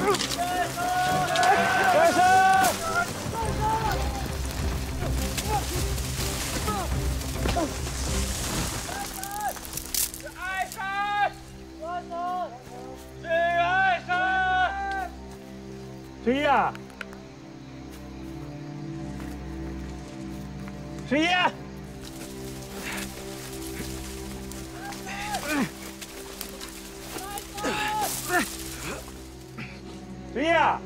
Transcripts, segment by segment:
开始！爱山，是爱山。十一啊！十一！十一啊！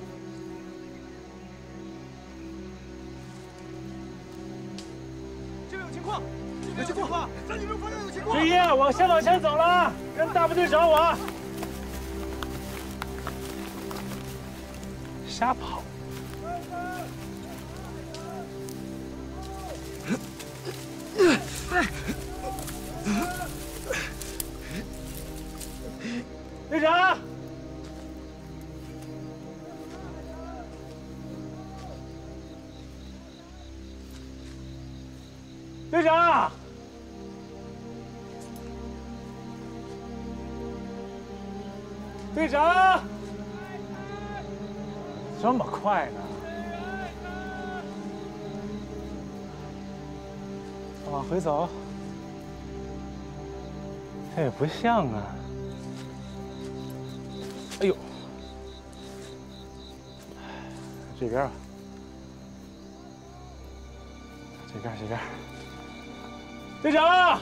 这边有情况，有情况，36方向有情况。十一，往前走了，跟大部队找我。瞎跑。队长。 队长，队长，这么快呢？往回走，这也不像啊！哎呦，这边吧，这边。 队长！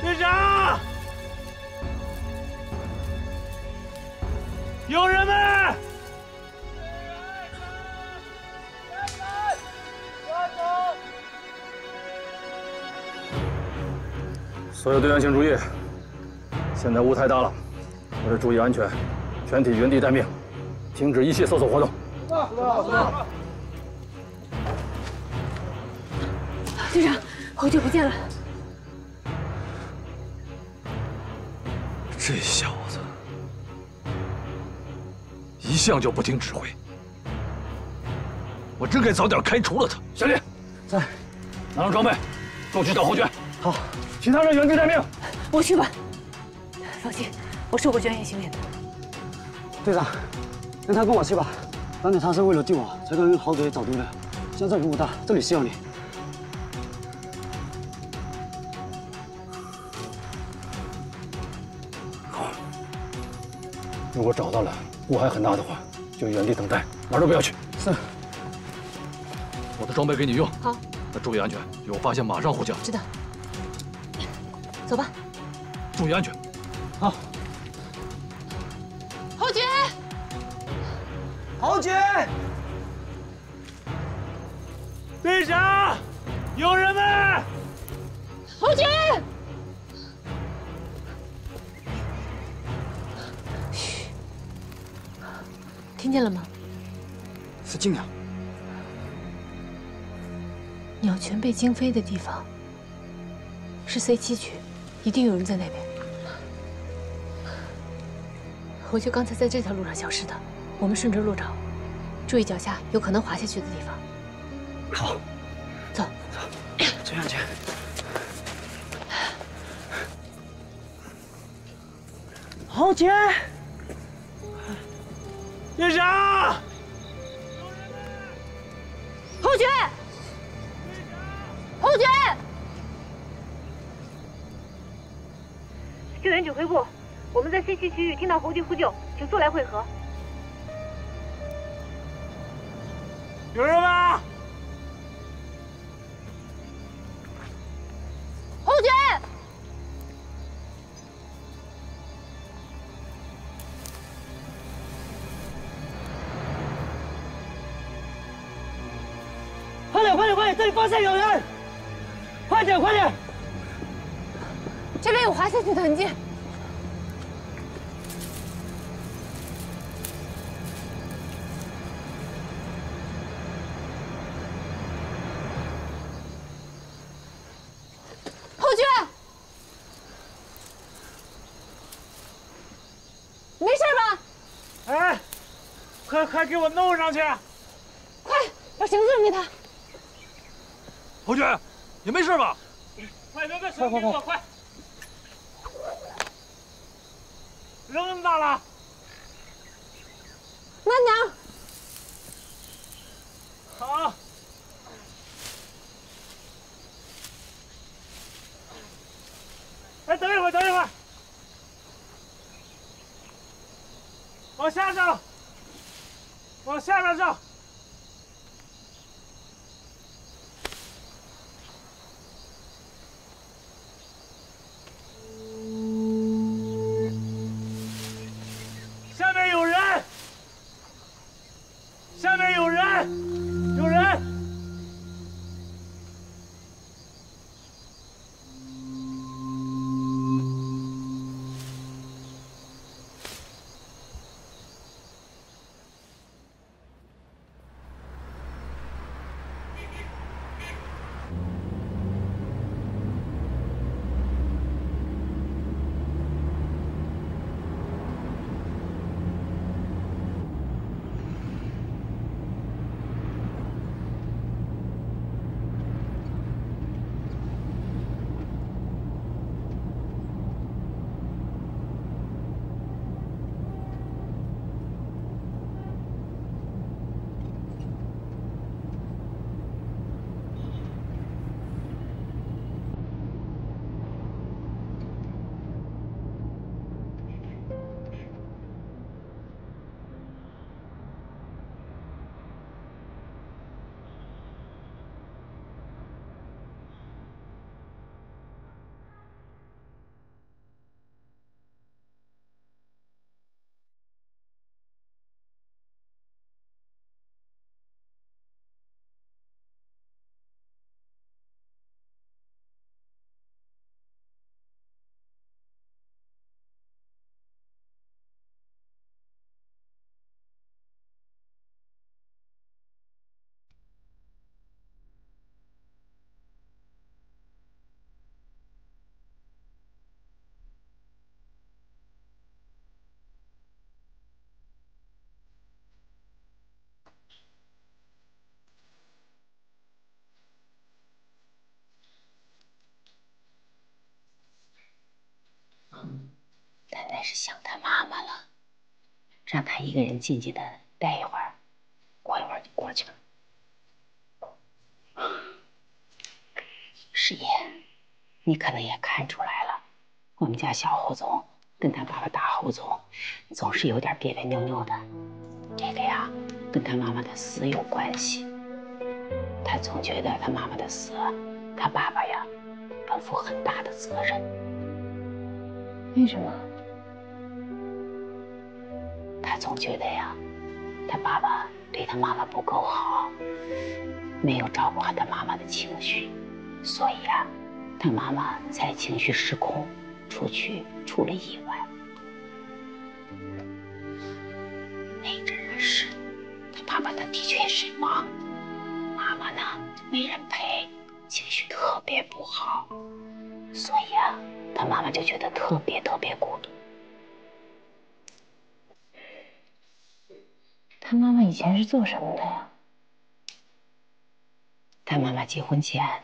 队长，有人们！所有队员请注意，现在雾太大了，为了注意安全，全体原地待命，停止一切搜索活动。知道。队长，侯爵不见了。 这小子一向就不听指挥，我真该早点开除了他。小李，在，拿上装备，跟我去找侯爵。好，其他人原地待命。我去吧。放心，我受过专业训练的。队长，让他跟我去吧。当年他是为了救我，才跟豪贼走丢的。现在雾大，这里需要你。 如果找到了雾还很大的话，就原地等待，哪儿都不要去。是。我的装备给你用。好。那注意安全，有发现马上呼叫。知道。走吧。注意安全。好。侯爵。侯爵。队长，有人们！侯爵。 听见了吗？是静阳。鸟泉被惊飞的地方是 C7区，一定有人在那边。侯爵刚才在这条路上消失的，我们顺着路找，注意脚下有可能滑下去的地方。好，走。注意安全。侯爵。 队长，侯爵，侯爵，救援指挥部，我们在 C7区域听到侯爵呼救，请速来会合。有人吗？侯爵。 快点！这里方向有人！快点！这边有滑下去的痕迹。侯爵，没事吧？哎，快给我弄上去！快把绳子扔给他。侯爵，你没事吧？快扔个绳给我，快！扔那么大了？慢点。好。哎，等一会儿，等一会儿。往下照，往下面照。下面有人！下面有人！有人！奶奶是想她妈妈了，让她一个人静静的待一会儿，过一会儿就过去了。师爷，你可能也看出来了，我们家小侯总跟他爸爸大侯总总是有点别别扭扭的。这个呀，跟他妈妈的死有关系。他总觉得他妈妈的死，他爸爸呀，要负很大的责任。为什么？他总觉得呀，他爸爸对他妈妈不够好，没有照顾好他妈妈的情绪，所以啊，他妈妈才情绪失控，出了意外。那阵儿是，他爸爸的确是忙，妈妈呢没人陪，情绪特别不好，所以啊，他妈妈就觉得特别孤独。他妈妈以前是做什么的呀？他妈妈结婚前，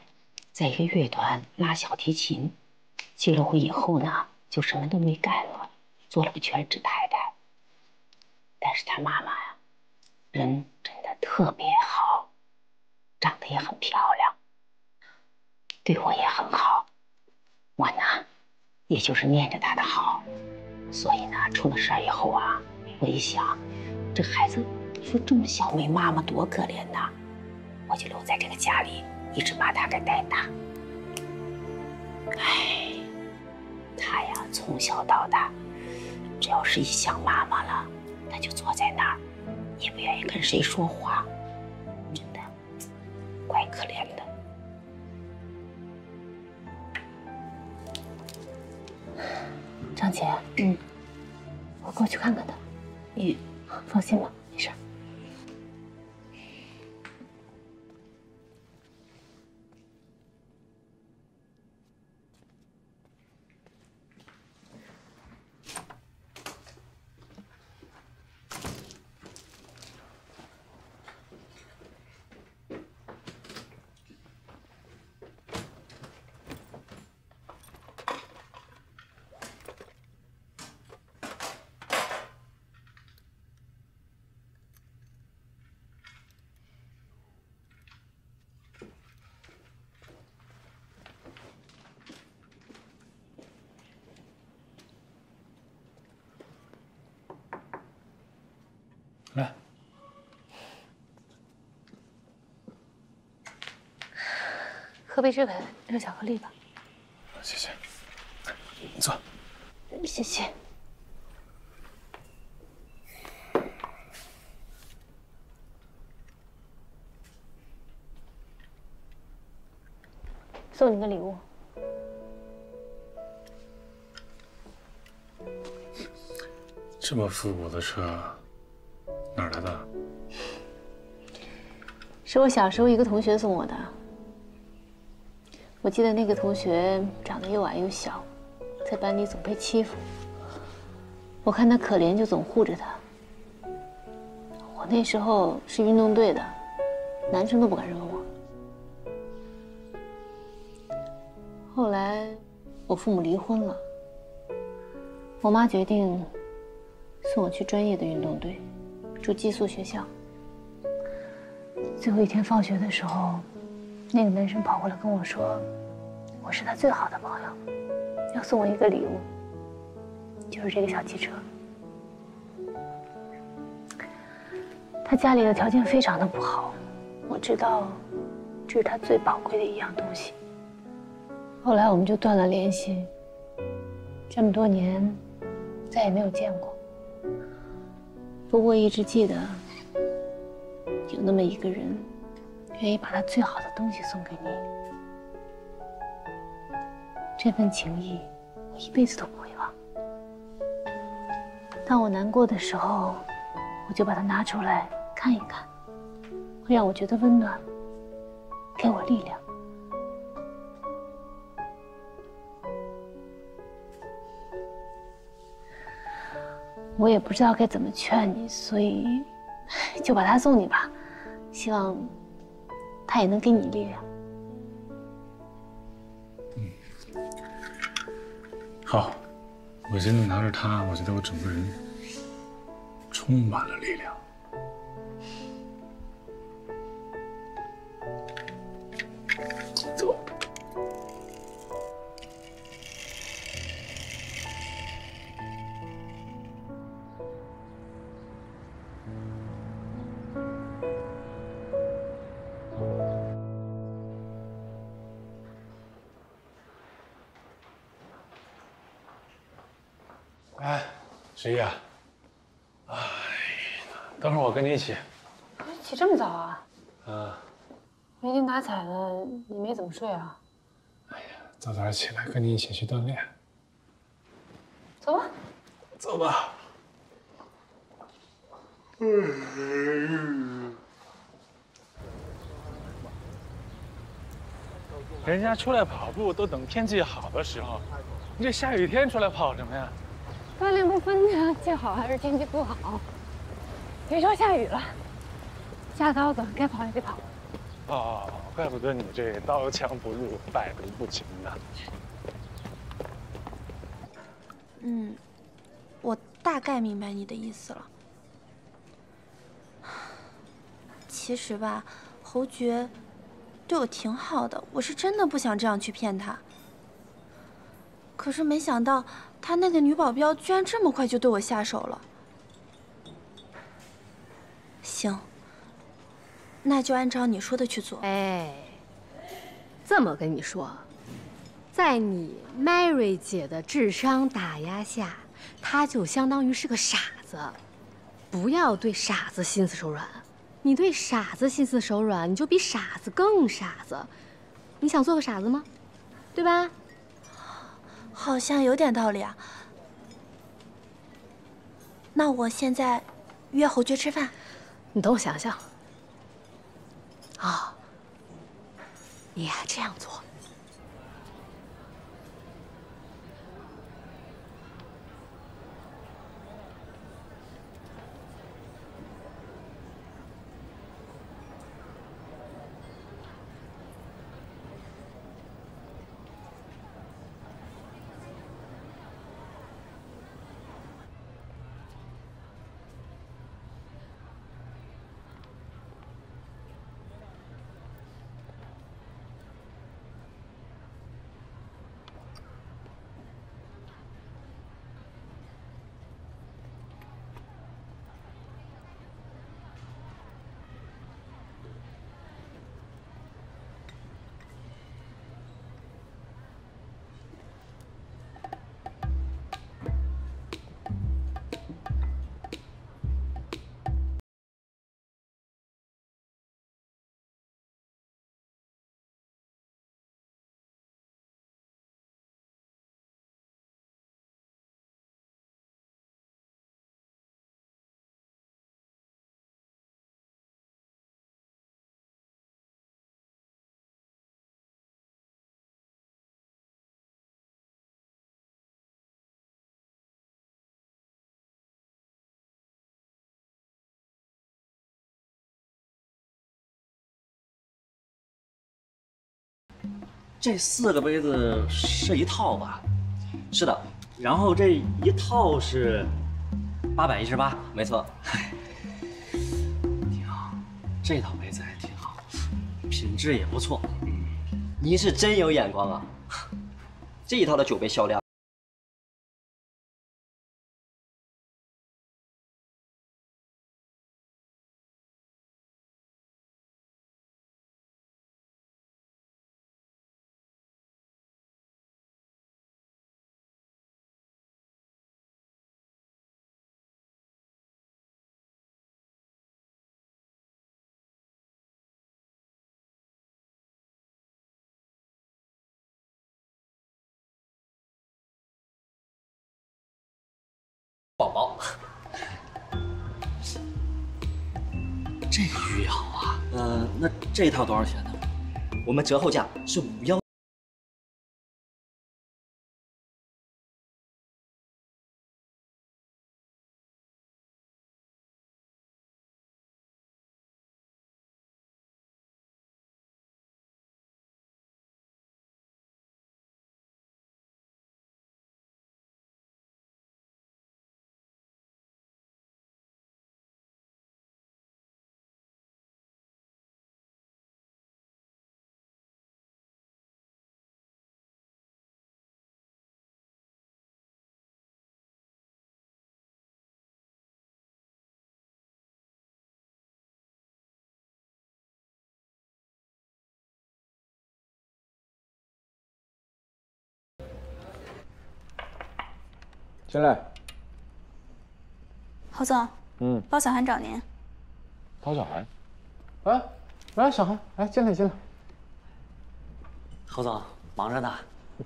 在一个乐团拉小提琴，结了婚以后呢，就什么都没干了，做了个全职太太。但是他妈妈呀，人真的特别好，长得也很漂亮，对我也很好。我呢，也就是念着她的好，所以呢，出了事儿以后啊，我一想，这孩子说这么小没妈妈多可怜呐，我就留在这个家里，一直把她给带大。哎，她呀，从小到大，只要是一想妈妈了，她就坐在那儿，也不愿意跟谁说话，真的怪可怜的。张姐，我过去看看他。你放心吧，没事。来，喝杯热的热巧克力吧。谢谢。你坐。谢谢。送你个礼物。这么复古的车，哪儿来的？是我小时候一个同学送我的。我记得那个同学长得又矮又小，在班里总被欺负。我看他可怜，就总护着他。我那时候是运动队的，男生都不敢惹我。后来我父母离婚了，我妈决定送我去专业的运动队，住寄宿学校。最后一天放学的时候，那个男生跑过来跟我说，我是他最好的朋友，要送我一个礼物，就是这个小汽车。他家里的条件非常的不好，我知道这是他最宝贵的一样东西。后来我们就断了联系，这么多年再也没有见过。不过一直记得有那么一个人，愿意把他最好的东西送给你。这份情谊，我一辈子都不会忘。当我难过的时候，我就把它拿出来看一看，会让我觉得温暖，给我力量。我也不知道该怎么劝你，所以就把它送你吧，希望它也能给你力量。好，我现在拿着它，我觉得我整个人充满了力量。走。哎，十一啊，哎，等会儿我跟你一起。起这么早啊？啊，没精打采的，你没怎么睡啊？哎呀，早点起来，跟你一起去锻炼。走吧。走吧。人家出来跑步都等天气好的时候，你这下雨天出来跑什么呀？锻炼不分天气好还是天气不好。别说下雨了，下刀子该跑也得跑。哦，怪不得你这刀枪不入，百毒不侵呢。我大概明白你的意思了。其实吧，侯爵对我挺好的，我是真的不想这样去骗他。可是没想到，他那个女保镖居然这么快就对我下手了。行，那就按照你说的去做。哎，这么跟你说，在你 Mary 姐的智商打压下，她就相当于是个傻子。不要对傻子心思手软，你对傻子心思手软，你就比傻子更傻子。你想做个傻子吗？对吧？好像有点道理啊。那我现在约侯爵吃饭。你等我想想。啊，你呀这样做。 这4个杯子是一套吧？是的，然后这一套是818，没错。挺好，这套杯子还挺好，品质也不错。您是真有眼光啊！这一套的酒杯销量。 宝宝，这个鱼也好啊。那这一套多少钱呢？我们折后价是518。进来。侯总，包小涵找您。包小涵，来，小涵，来进来进来。侯总忙着呢，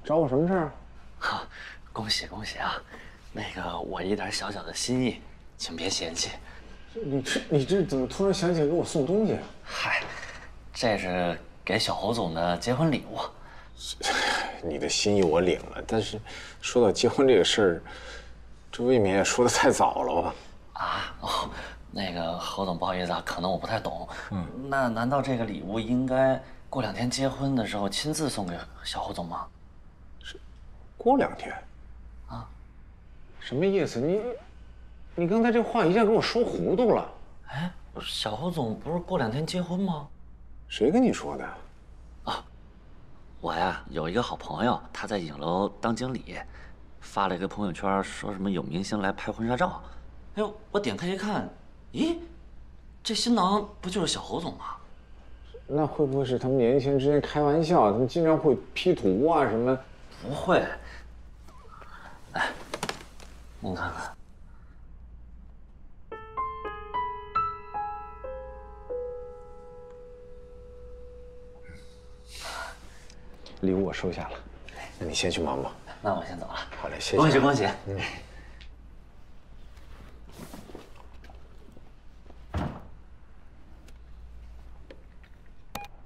找我什么事儿？哈，恭喜恭喜啊！那个我一点小小的心意，请别嫌弃。你这怎么突然想起来给我送东西啊？嗨，这是给小侯总的结婚礼物。你的心意我领了，但是说到结婚这个事儿，这未免也说的太早了吧？那个侯总不好意思啊，可能我不太懂。那难道这个礼物应该过2天结婚的时候亲自送给小侯总吗？是，过2天？啊？什么意思？你刚才这话一下给我说糊涂了。哎，小侯总不是过2天结婚吗？谁跟你说的？我呀有一个好朋友，他在影楼当经理，发了一个朋友圈，说什么有明星来拍婚纱照。哎呦，我点开一看，咦，这新郎不就是小侯总吗？那会不会是他们年轻人之间开玩笑？他们经常会 P 图啊什么？不会。哎，您看看。礼物我收下了，那你先去忙吧。那我先走了。好嘞，谢谢。恭喜恭喜。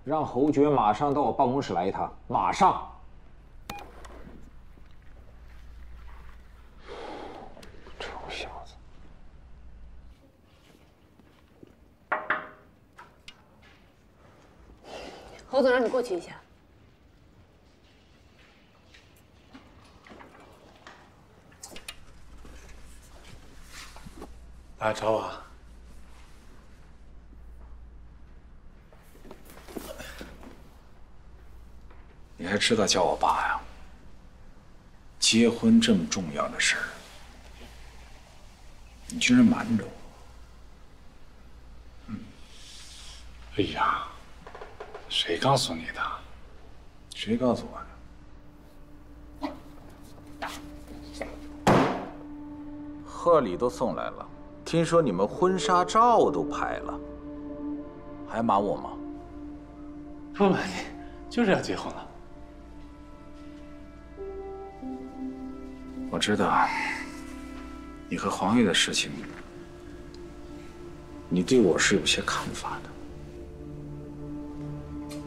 让侯爵马上到我办公室来一趟，马上。臭小子！侯总让你过去一下。来找我。你还知道叫我爸呀？结婚这么重要的事儿，你居然瞒着我。哎呀，谁告诉你的？谁告诉我的？贺礼都送来了，听说你们婚纱照都拍了，还瞒我吗？不瞒你，就是要结婚了。我知道，你和黄月的事情，你对我是有些看法的。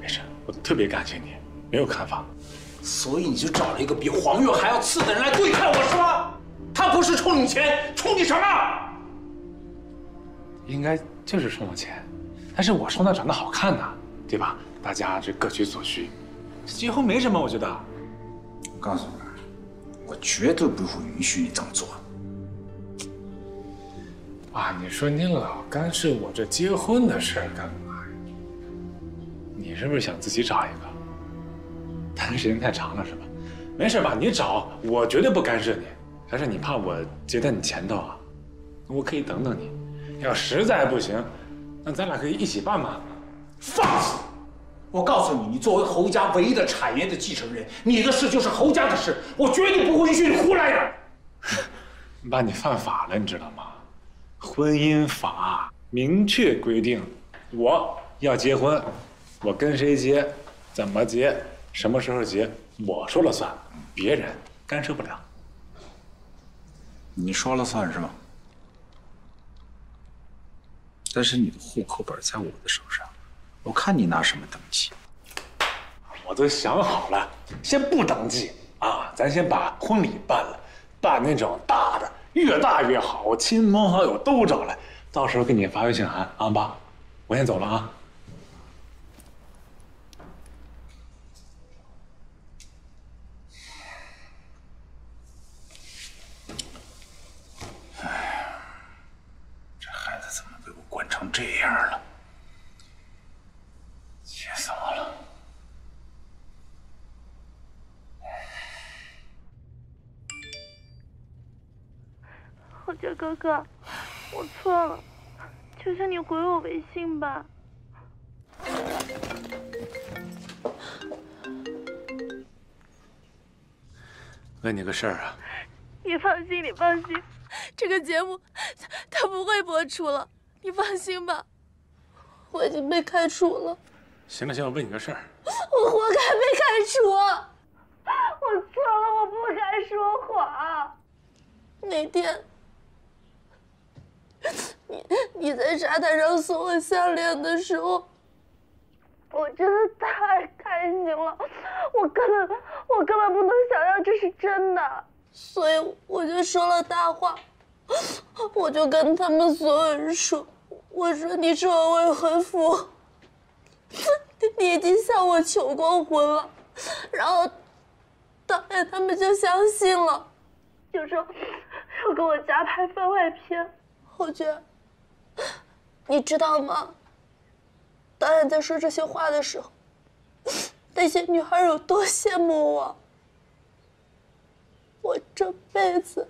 没事，我特别感谢你，没有看法。所以你就找了一个比黄月还要次的人来对抗我，是吗？他不是冲你钱，冲你什么？应该就是冲我钱，但是我冲他长得好看呐，对吧？大家这各取所需，结婚没什么，我觉得。我告诉你，我绝对不会允许你这么做。爸，你说你老干涉我这结婚的事儿干嘛呀？你是不是想自己找一个？谈的时间太长了是吧？没事吧？你找，我绝对不干涉你。但是你怕我接在你前头啊？我可以等等你。要实在不行，那咱俩可以一起办嘛。放肆！我告诉你，你作为侯家唯一的产业的继承人，你的事就是侯家的事，我绝对不会允许你胡来的。爸，你犯法了，你知道吗？婚姻法明确规定，我要结婚，我跟谁结，怎么结，什么时候结，我说了算，别人干涉不了。你说了算是吗？但是你的户口本在我的手上，我看你拿什么登记？我都想好了，先不登记啊，咱先把婚礼办了，办那种大的，越大越好，亲朋好友都找来，到时候给你发邀请函啊，爸，我先走了啊。惯成这样了，气死我了！侯爵哥哥，我错了，求求你回我微信吧。问你个事儿啊。你放心，你放心，这个节目它不会播出了。你放心吧，我已经被开除了。行了行了，我问你个事儿。我活该被开除，我错了，我不该说谎。那天，你在沙滩上送我项链的时候，我真的太开心了，我根本不能想象这是真的，所以我就说了大话。我就跟他们所有人说，我说你是我未婚夫，你已经向我求过婚了，然后导演他们就相信了，就说要给我加拍番外篇。侯爵，你知道吗？导演在说这些话的时候，那些女孩有多羡慕我，我这辈子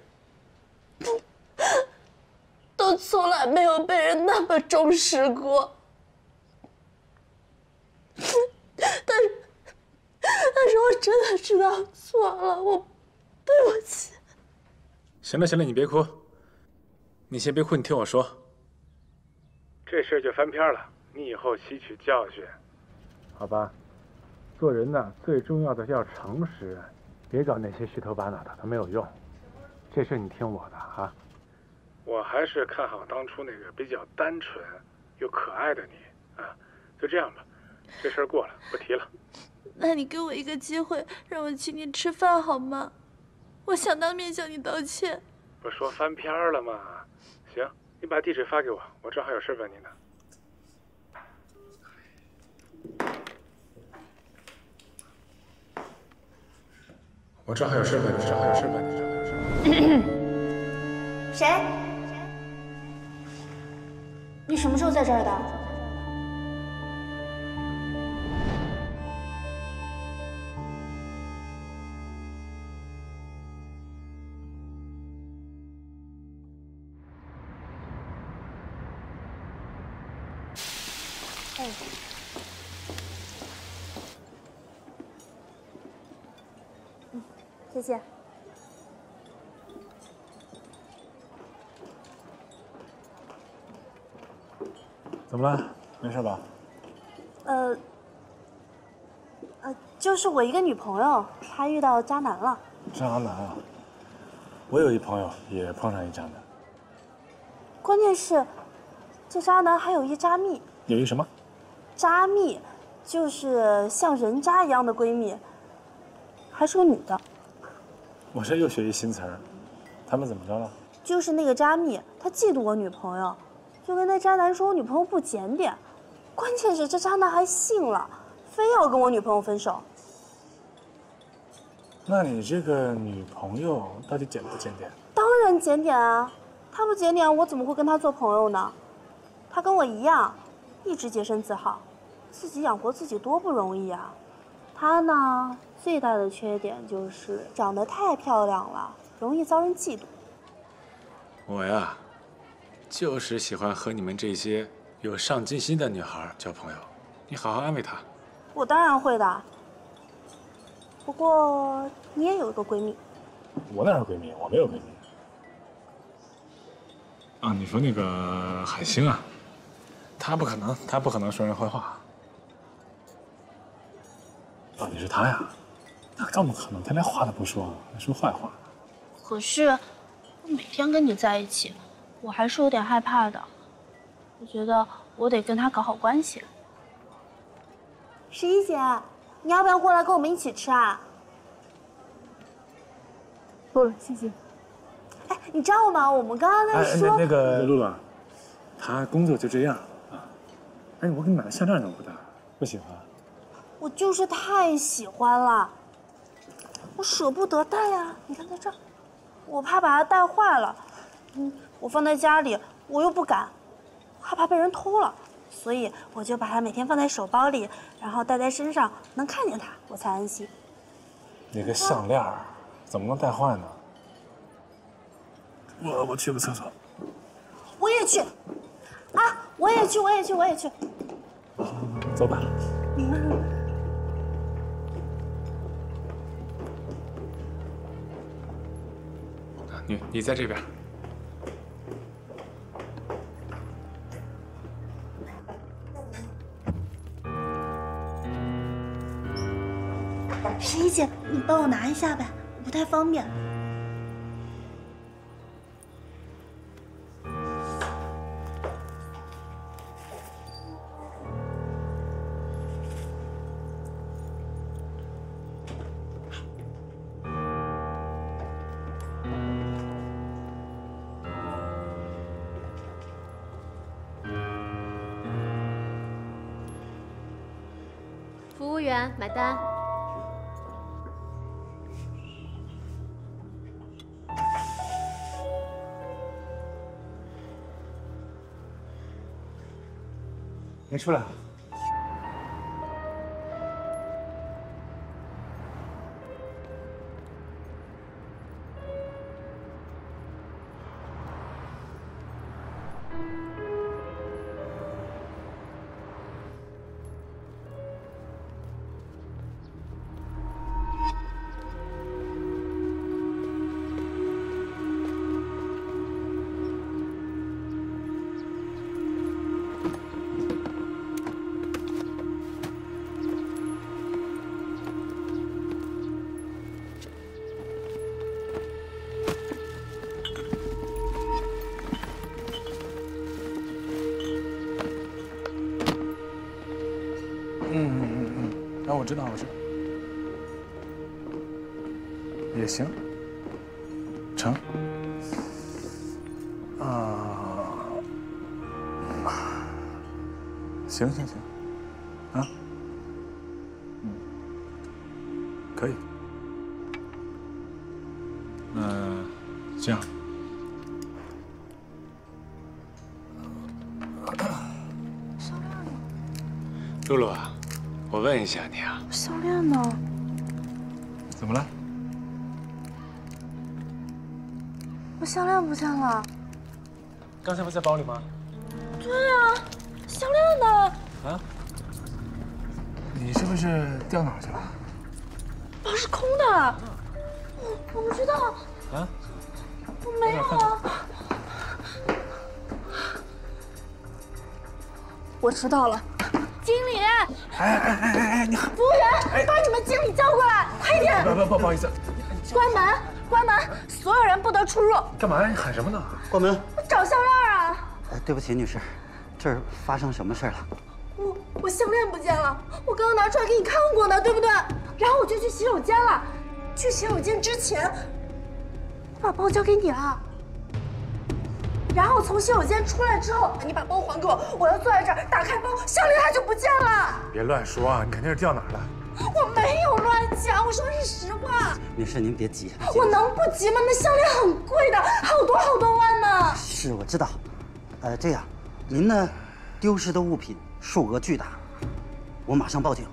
都从来没有被人那么重视过，但是我真的知道错了，我对不起。行了行了，你别哭，你先别哭，你听我说。这事就翻篇了，你以后吸取教训，好吧？做人呢，最重要的要诚实，别搞那些虚头巴脑的，都没有用。这事你听我的啊。我还是看好当初那个比较单纯又可爱的你啊，就这样吧，这事儿过了，不提了。那你给我一个机会，让我请你吃饭好吗？我想当面向你道歉。不说翻篇了吗？行，你把地址发给我，我正好有事问你呢。我正好有事问你，谁？你什么时候在这儿的？谢谢。怎么了？没事吧？就是我一个女朋友，她遇到渣男了。渣男啊！我有一朋友也碰上一渣男。关键是，这渣男还有一渣蜜。有一什么？渣蜜，就是像人渣一样的闺蜜，还是个女的。我这又学一新词儿，他们怎么着了？就是那个渣蜜，他嫉妒我女朋友，就跟那渣男说我女朋友不检点，关键是这渣男还信了，非要跟我女朋友分手。那你这个女朋友到底检不检点？当然检点啊，她不检点，我怎么会跟她做朋友呢？她跟我一样，一直洁身自好，自己养活自己多不容易啊。她呢，最大的缺点就是长得太漂亮了，容易遭人嫉妒。我呀，就是喜欢和你们这些有上进心的女孩交朋友。你好好安慰她。我当然会的。不过你也有一个闺蜜。我哪有闺蜜？我没有闺蜜。啊，你说那个海星啊，她不可能说人坏话。啊，你是她呀？那怎么可能？她连话都不说，还说坏话。可是我每天跟你在一起，我还是有点害怕的。我觉得我得跟她搞好关系。十一姐，你要不要过来跟我们一起吃啊？不了，谢谢。哎，你知道吗？我们刚刚在说那个露露，她工作就这样啊。哎，我给你买的项链怎么不戴？不喜欢？我就是太喜欢了，我舍不得戴呀。你看在这儿，我怕把它戴坏了。我放在家里，我又不敢，害怕被人偷了，所以我就把它每天放在手包里，然后戴在身上，能看见它，我才安心。那个项链怎么能戴坏呢？我去个厕所。我也去，啊，我也去。走吧。你在这边。十一姐，你帮我拿一下呗，我不太方便。服务员，买单。没出来。知道，也行，成。行，啊，可以。这样。露露啊，我问一下你啊，项链呢？怎么了？我项链不见了。刚才不在包里吗？对啊，项链呢？啊？你是不是掉哪儿去了？包是空的，我不知道。啊？我没有啊。我知道了。经理，哎，你服务员，把你们经理叫过来，快点！不好意思，关门，所有人不得出入。干嘛呀？你喊什么呢？关门！我找项链啊！对不起，女士，这儿发生什么事了？我项链不见了，我刚刚拿出来给你看过呢，对不对？然后我就去洗手间了，去洗手间之前，我把包交给你了。然后从洗手间出来之后，你把包还给我，我要坐在这儿打开包，项链它就不见了。别乱说啊，你肯定是掉哪儿了。我没有乱讲，我说的是实话。女士，您别急。我能不急吗？那项链很贵的，好多万呢。是，我知道。这样，您呢，丢失的物品数额巨大，我马上报警。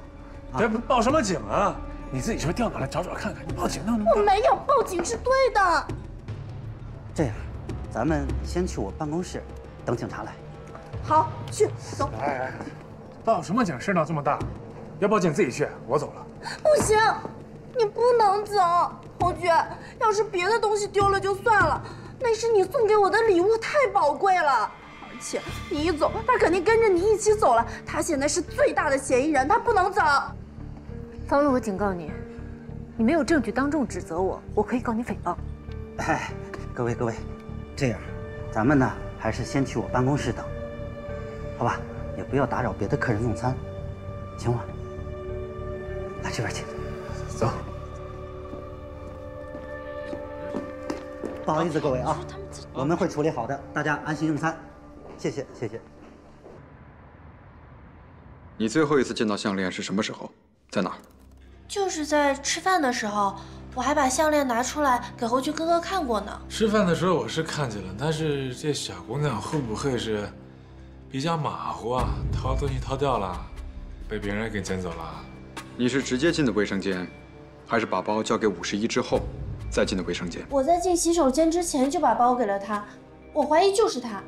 别报什么警啊！你自己是不是掉哪了？找看看。你报警呢？我没有报警是对的。这样，咱们先去我办公室，等警察来。好，去走。哎，报什么警？事闹这么大，要报警自己去，我走了。不行，你不能走，侯局。要是别的东西丢了就算了，那是你送给我的礼物，太宝贵了。而且你一走，他肯定跟着你一起走了。他现在是最大的嫌疑人，他不能走。方露，我警告你，你没有证据当众指责我，我可以告你诽谤。哎，各位，这样，咱们呢还是先去我办公室等，好吧？也不要打扰别的客人用餐，行吗？来这边请，走。不好意思，各位啊，我们会处理好的，大家安心用餐，谢谢。你最后一次见到项链是什么时候？在哪儿？就是在吃饭的时候，我还把项链拿出来给侯局哥哥看过呢。吃饭的时候我是看见了，但是这小姑娘会不会是比较马虎啊？掏东西掏掉了，被别人给捡走了？你是直接进的卫生间，还是把包交给51之后再进的卫生间？我在进洗手间之前就把包给了他，我怀疑就是他。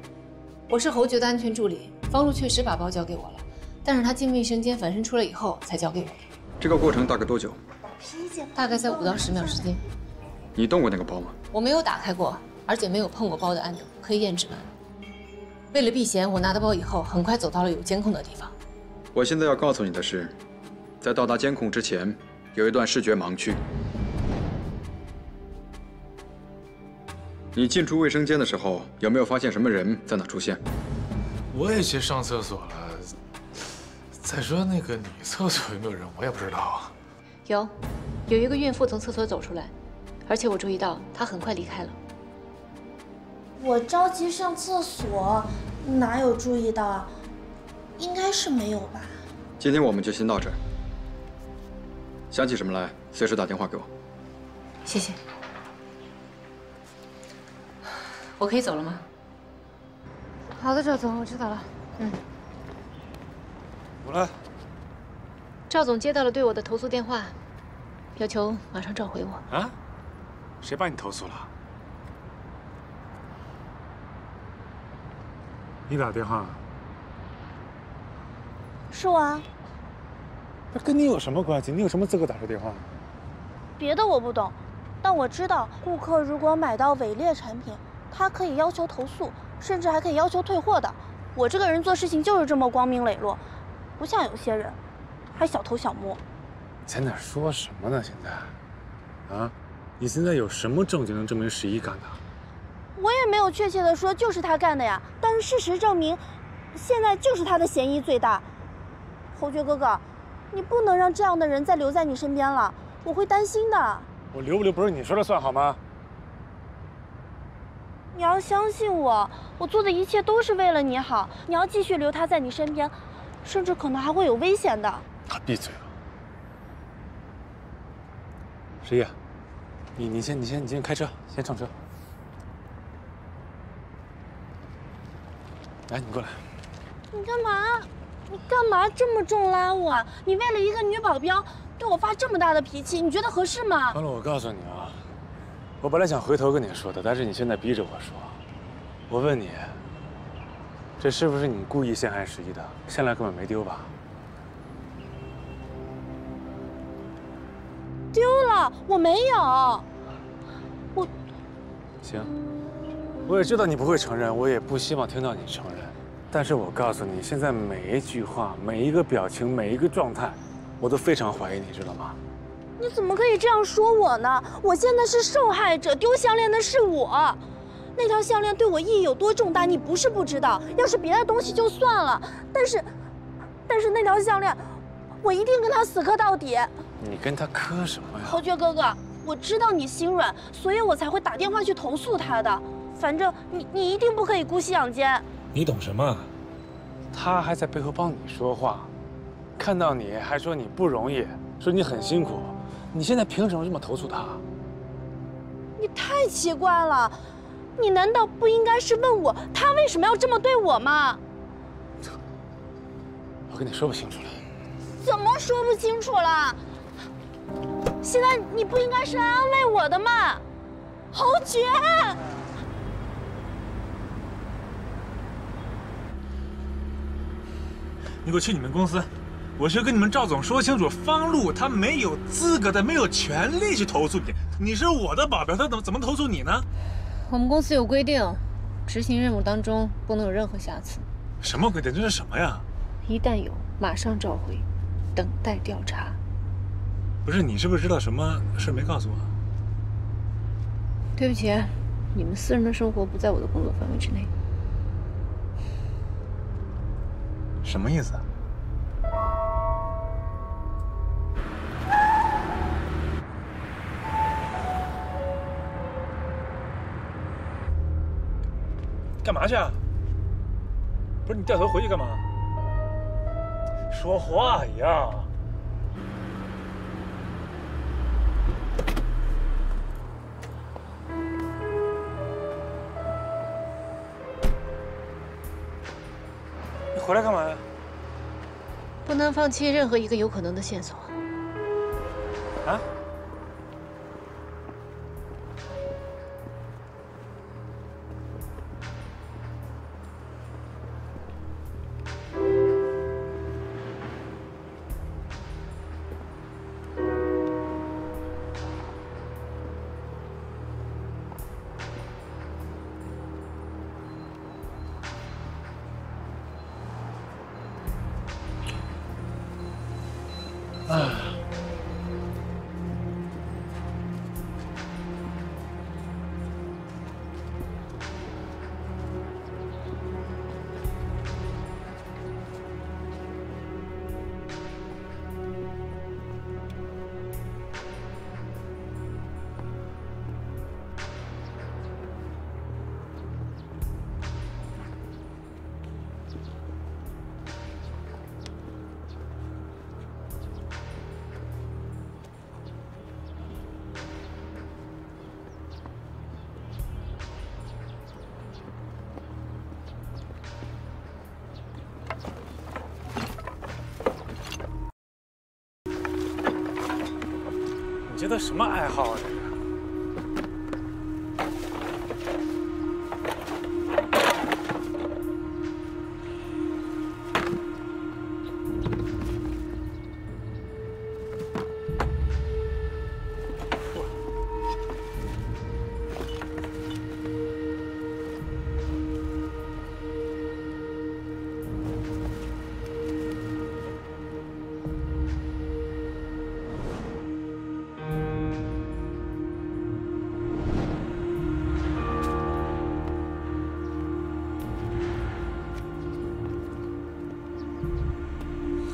我是侯局的安全助理，方露确实把包交给我了，但是他进卫生间反身出来以后才交给我的。这个过程大概多久？大概在5到10秒时间。你动过那个包吗？我没有打开过，而且没有碰过包的按钮，可以验指纹。为了避嫌，我拿到包以后，很快走到了有监控的地方。我现在要告诉你的是，在到达监控之前，有一段视觉盲区。你进出卫生间的时候，有没有发现什么人在那出现？我也去上厕所了。再说那个女厕所有没有人，我也不知道啊。有一个孕妇从厕所走出来，而且我注意到她很快离开了。我着急上厕所，哪有注意到啊？应该是没有吧。今天我们就先到这儿。想起什么来，随时打电话给我。谢谢。我可以走了吗？好的，赵总，我知道了。我来。赵总接到了对我的投诉电话，要求马上召回我。啊？谁把你投诉了？你打电话？是我啊。那跟你有什么关系？你有什么资格打这电话？别的我不懂，但我知道，顾客如果买到伪劣产品，他可以要求投诉，甚至还可以要求退货的。我这个人做事情就是这么光明磊落。不像有些人，还小偷小摸。在那说什么呢？现在，啊，你现在有什么证据能证明11干的？我也没有确切的说就是他干的呀，但是事实证明，现在就是他的嫌疑最大。侯爵哥哥，你不能让这样的人再留在你身边了，我会担心的。我留不留不是你说了算好吗？你要相信我，我做的一切都是为了你好。你要继续留他在你身边，甚至可能还会有危险的。闭嘴吧！十一，你先开车，先上车。来，你过来。你干嘛？你干嘛这么重拉我？你为了一个女保镖对我发这么大的脾气，你觉得合适吗？完了，我告诉你啊，我本来想回头跟你说的，但是你现在逼着我说。我问你，这是不是你故意陷害十一的？项链根本没丢吧？丢了，我没有。行，我也知道你不会承认，我也不希望听到你承认。但是我告诉你，现在每一句话、每一个表情、每一个状态，我都非常怀疑你，知道吗？你怎么可以这样说我呢？我现在是受害者，丢项链的是我。那条项链对我意义有多重大，你不是不知道。要是别的东西就算了，但是那条项链，我一定跟他死磕到底。你跟他磕什么呀？侯爵哥哥，我知道你心软，所以我才会打电话去投诉他的。反正你一定不可以姑息养奸。你懂什么？他还在背后帮你说话，看到你还说你不容易，说你很辛苦，你现在凭什么这么投诉他？你太奇怪了，你难道不应该是问我他为什么要这么对我吗？我跟你说不清楚了。怎么说不清楚了？现在你不应该是来安慰我的吗？侯爵！你给我去你们公司，我去跟你们赵总说清楚，方璐他没有资格的，没有权利去投诉你。你是我的保镖，他怎么投诉你呢？我们公司有规定，执行任务当中不能有任何瑕疵。什么规定？这是什么呀？一旦有，马上召回，等待调查。不是，你是不是知道什么事没告诉我？对不起，你们私人的生活不在我的工作范围之内。什么意思啊？干嘛去啊？不是你掉头回去干嘛？说话呀！你回来干嘛呀？不能放弃任何一个有可能的线索。啊？你这都什么爱好啊？这个。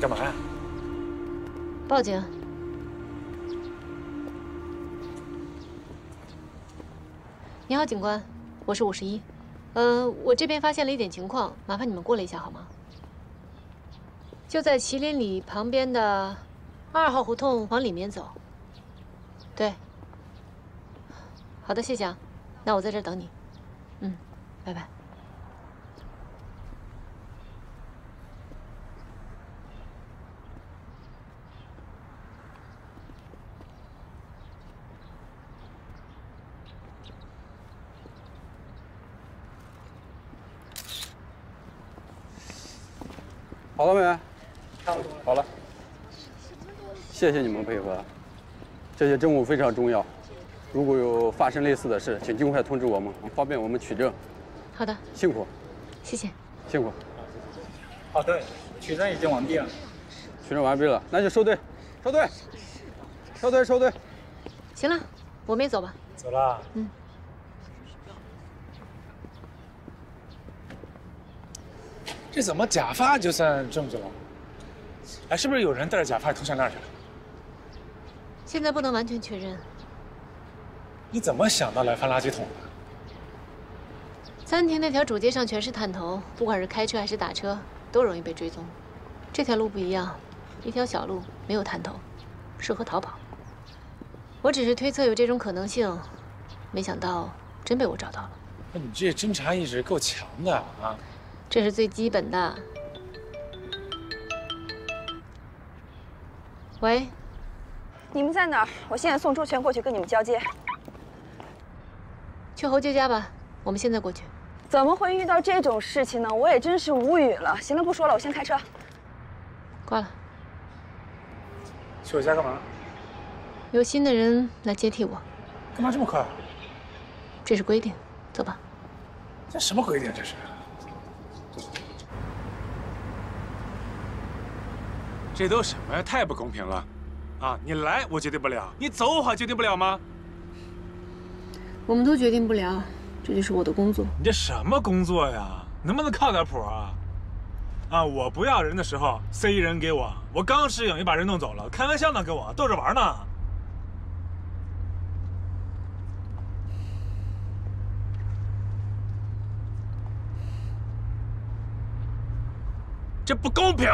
干嘛呀？报警。你好，警官，我是51。我这边发现了一点情况，麻烦你们过来一下好吗？就在麒麟里旁边的2号胡同往里面走。对。好的，谢谢啊。那我在这儿等你。拜拜。好了没？好了。谢谢你们配合，这些证物非常重要。如果有发生类似的事，请尽快通知我们，方便我们取证。好的，辛苦。谢谢。辛苦。好的，取证已经完毕了。取证完毕了，那就收队，收队，收队，收队。行了，我们也走吧。走了。这怎么假发就算证据了？哎，是不是有人带着假发偷向那儿去了？现在不能完全确认。你怎么想到来翻垃圾桶的？餐厅那条主街上全是探头，不管是开车还是打车，都容易被追踪。这条路不一样，一条小路，没有探头，适合逃跑。我只是推测有这种可能性，没想到真被我找到了。那你这侦查意识够强的啊！这是最基本的。喂，你们在哪儿？我现在送周全过去跟你们交接。去侯爵家吧，我们现在过去。怎么会遇到这种事情呢？我也真是无语了。行了，不说了，我先开车。挂了。去我家干嘛？有新的人来接替我。干嘛这么快？这是规定，走吧。这什么规定？这是？这都什么呀？太不公平了！啊，你来我决定不了，你走我还决定不了吗？我们都决定不了，这就是我的工作。你这什么工作呀？能不能靠点谱啊？啊，我不要人的时候塞人给我，我刚适应也把人弄走了，开玩笑呢，跟我逗着玩呢。这不公平！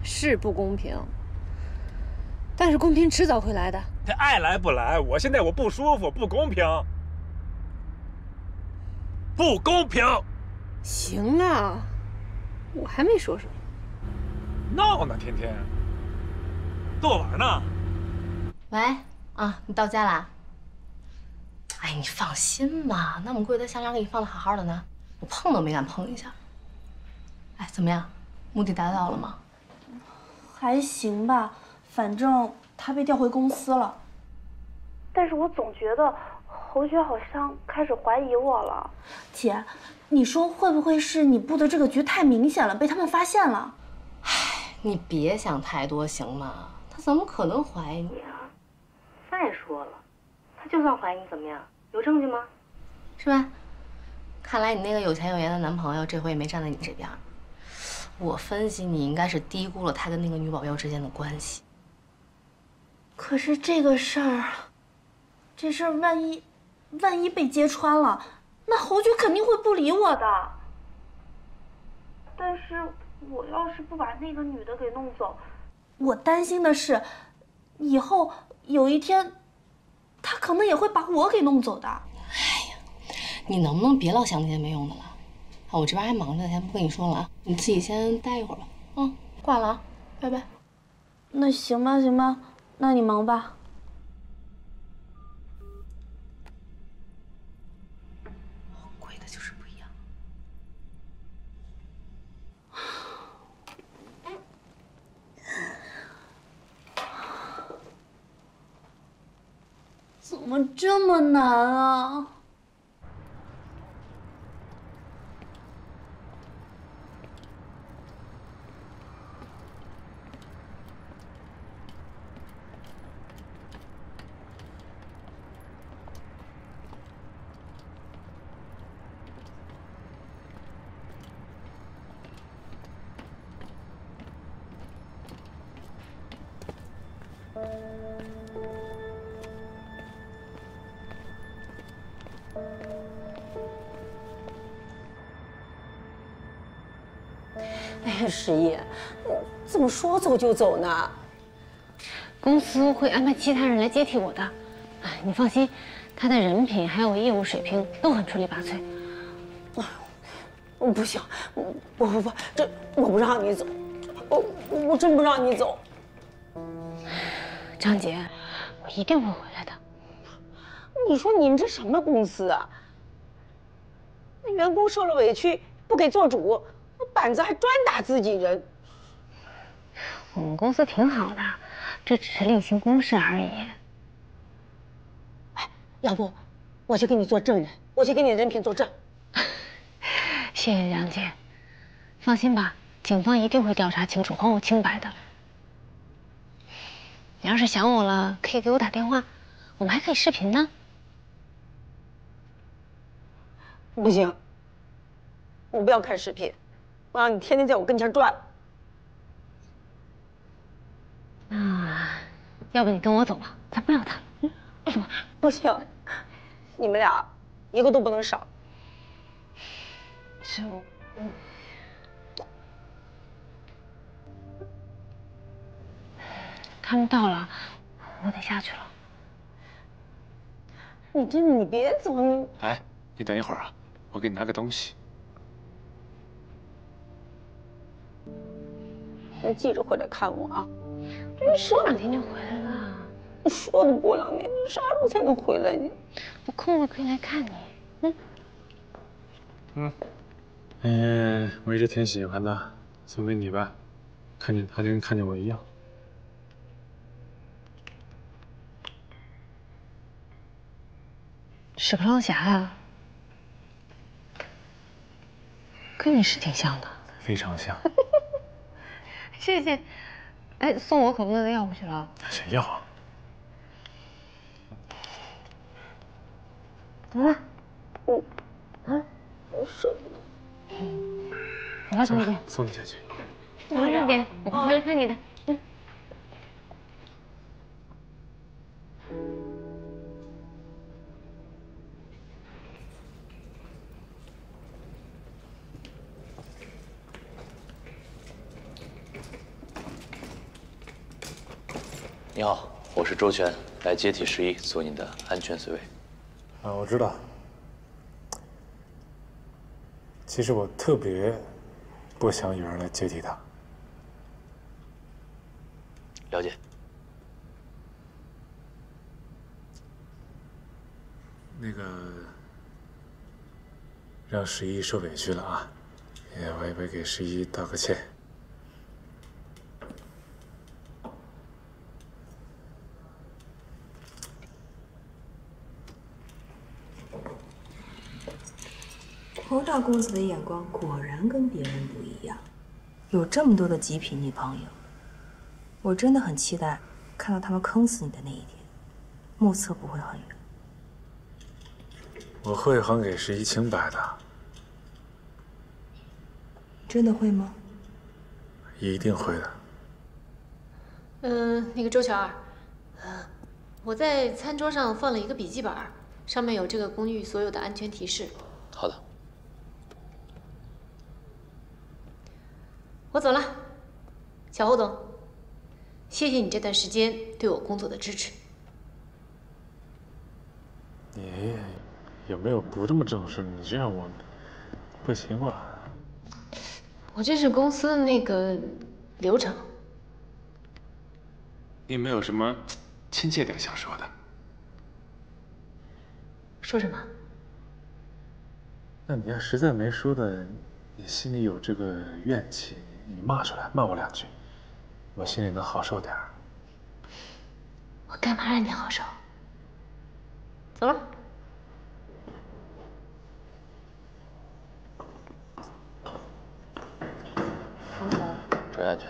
是不公平，但是公平迟早会来的。这爱来不来，我现在我不舒服，不公平，不公平！行了，我还没说什么。闹呢，天天逗我玩呢。喂，啊，你到家啦？哎，你放心吧，那么贵的项链给你放的好好的呢，我碰都没敢碰一下。哎，怎么样？目的达到了吗？还行吧，反正他被调回公司了。但是我总觉得侯爵好像开始怀疑我了。姐，你说会不会是你布的这个局太明显了，被他们发现了？唉，你别想太多行吗？他怎么可能怀疑你啊？再说了，他就算怀疑你怎么样？有证据吗？是吧？看来你那个有钱有颜的男朋友这回也没站在你这边。我分析你应该是低估了他跟那个女保镖之间的关系。可是这个事儿，万一被揭穿了，那侯爵肯定会不理我的。但是我要是不把那个女的给弄走，我担心的是，以后有一天，他可能也会把我给弄走的。哎呀，你能不能别老想那些没用的了？啊，我这边还忙着，先不跟你说了啊，你自己先待一会儿吧。嗯，挂了啊，拜拜。那行吧，行吧，那你忙吧。贵的就是不一样。怎么这么难啊？哎呀，十一，怎么说走就走呢？公司会安排其他人来接替我的。哎，你放心，他的人品还有业务水平都很出类拔萃。不行，不，这我不让你走，我真不让你走。张姐，我一定会回来的。你说你们这什么公司啊？那员工受了委屈不给做主，那板子还专打自己人。我们公司挺好的，这只是例行公事而已。哎，要不我去给你做证人，我去给你人品作证。谢谢杨姐，放心吧，警方一定会调查清楚，还我清白的。你要是想我了，可以给我打电话，我们还可以视频呢。不行，我不要看视频，我让你天天在我跟前转。要不你跟我走吧，才不要他。不行，你们俩一个都不能少。他们到了，我得下去了。你别走，你。哎，你等一会儿啊，我给你拿个东西。那记者回来看我啊？你说2天就回来了。你说的过2天，你啥时候才能回来呢？我空了可以来看你。我一直挺喜欢的，送给你吧。看见他就跟看见我一样。屎壳郎侠呀，跟你是挺像的。非常像。谢谢。哎，送我可不能再要回去了。谁要啊？怎么了？我舍不得。我要送你点。送你下去。我要送点，我回来看你的。你好，我是周全，来接替11，做你的安全随位。我知道。其实我特别不想有人来接替他。了解。那个，让11受委屈了啊！我也给11道个歉。侯大公子的眼光果然跟别人不一样，有这么多的极品女朋友，我真的很期待看到他们坑死你的那一天，目测不会很远。我会还给11清白的。真的会吗？一定会的。那个周全儿，我在餐桌上放了一个笔记本，上面有这个公寓所有的安全提示。好的。我走了，小侯总，谢谢你这段时间对我工作的支持。你有没有不这么正式？你这样我不行吧？我这是公司的那个流程。你有没有什么亲切点想说的？说什么？那你要实在没说的，你心里有这个怨气，你骂出来，骂我2句，我心里能好受点儿。我干嘛让你好受？走了。注意安全。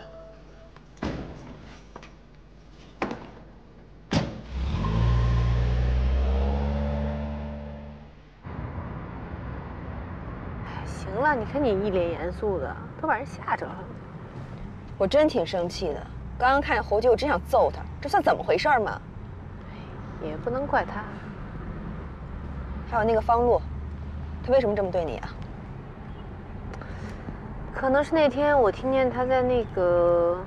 行了，你看你一脸严肃的，都把人吓着了。我真挺生气的，刚刚看见侯杰，我真想揍他，这算怎么回事嘛？也不能怪他。还有那个方露，他为什么这么对你啊？可能是那天我听见他在那个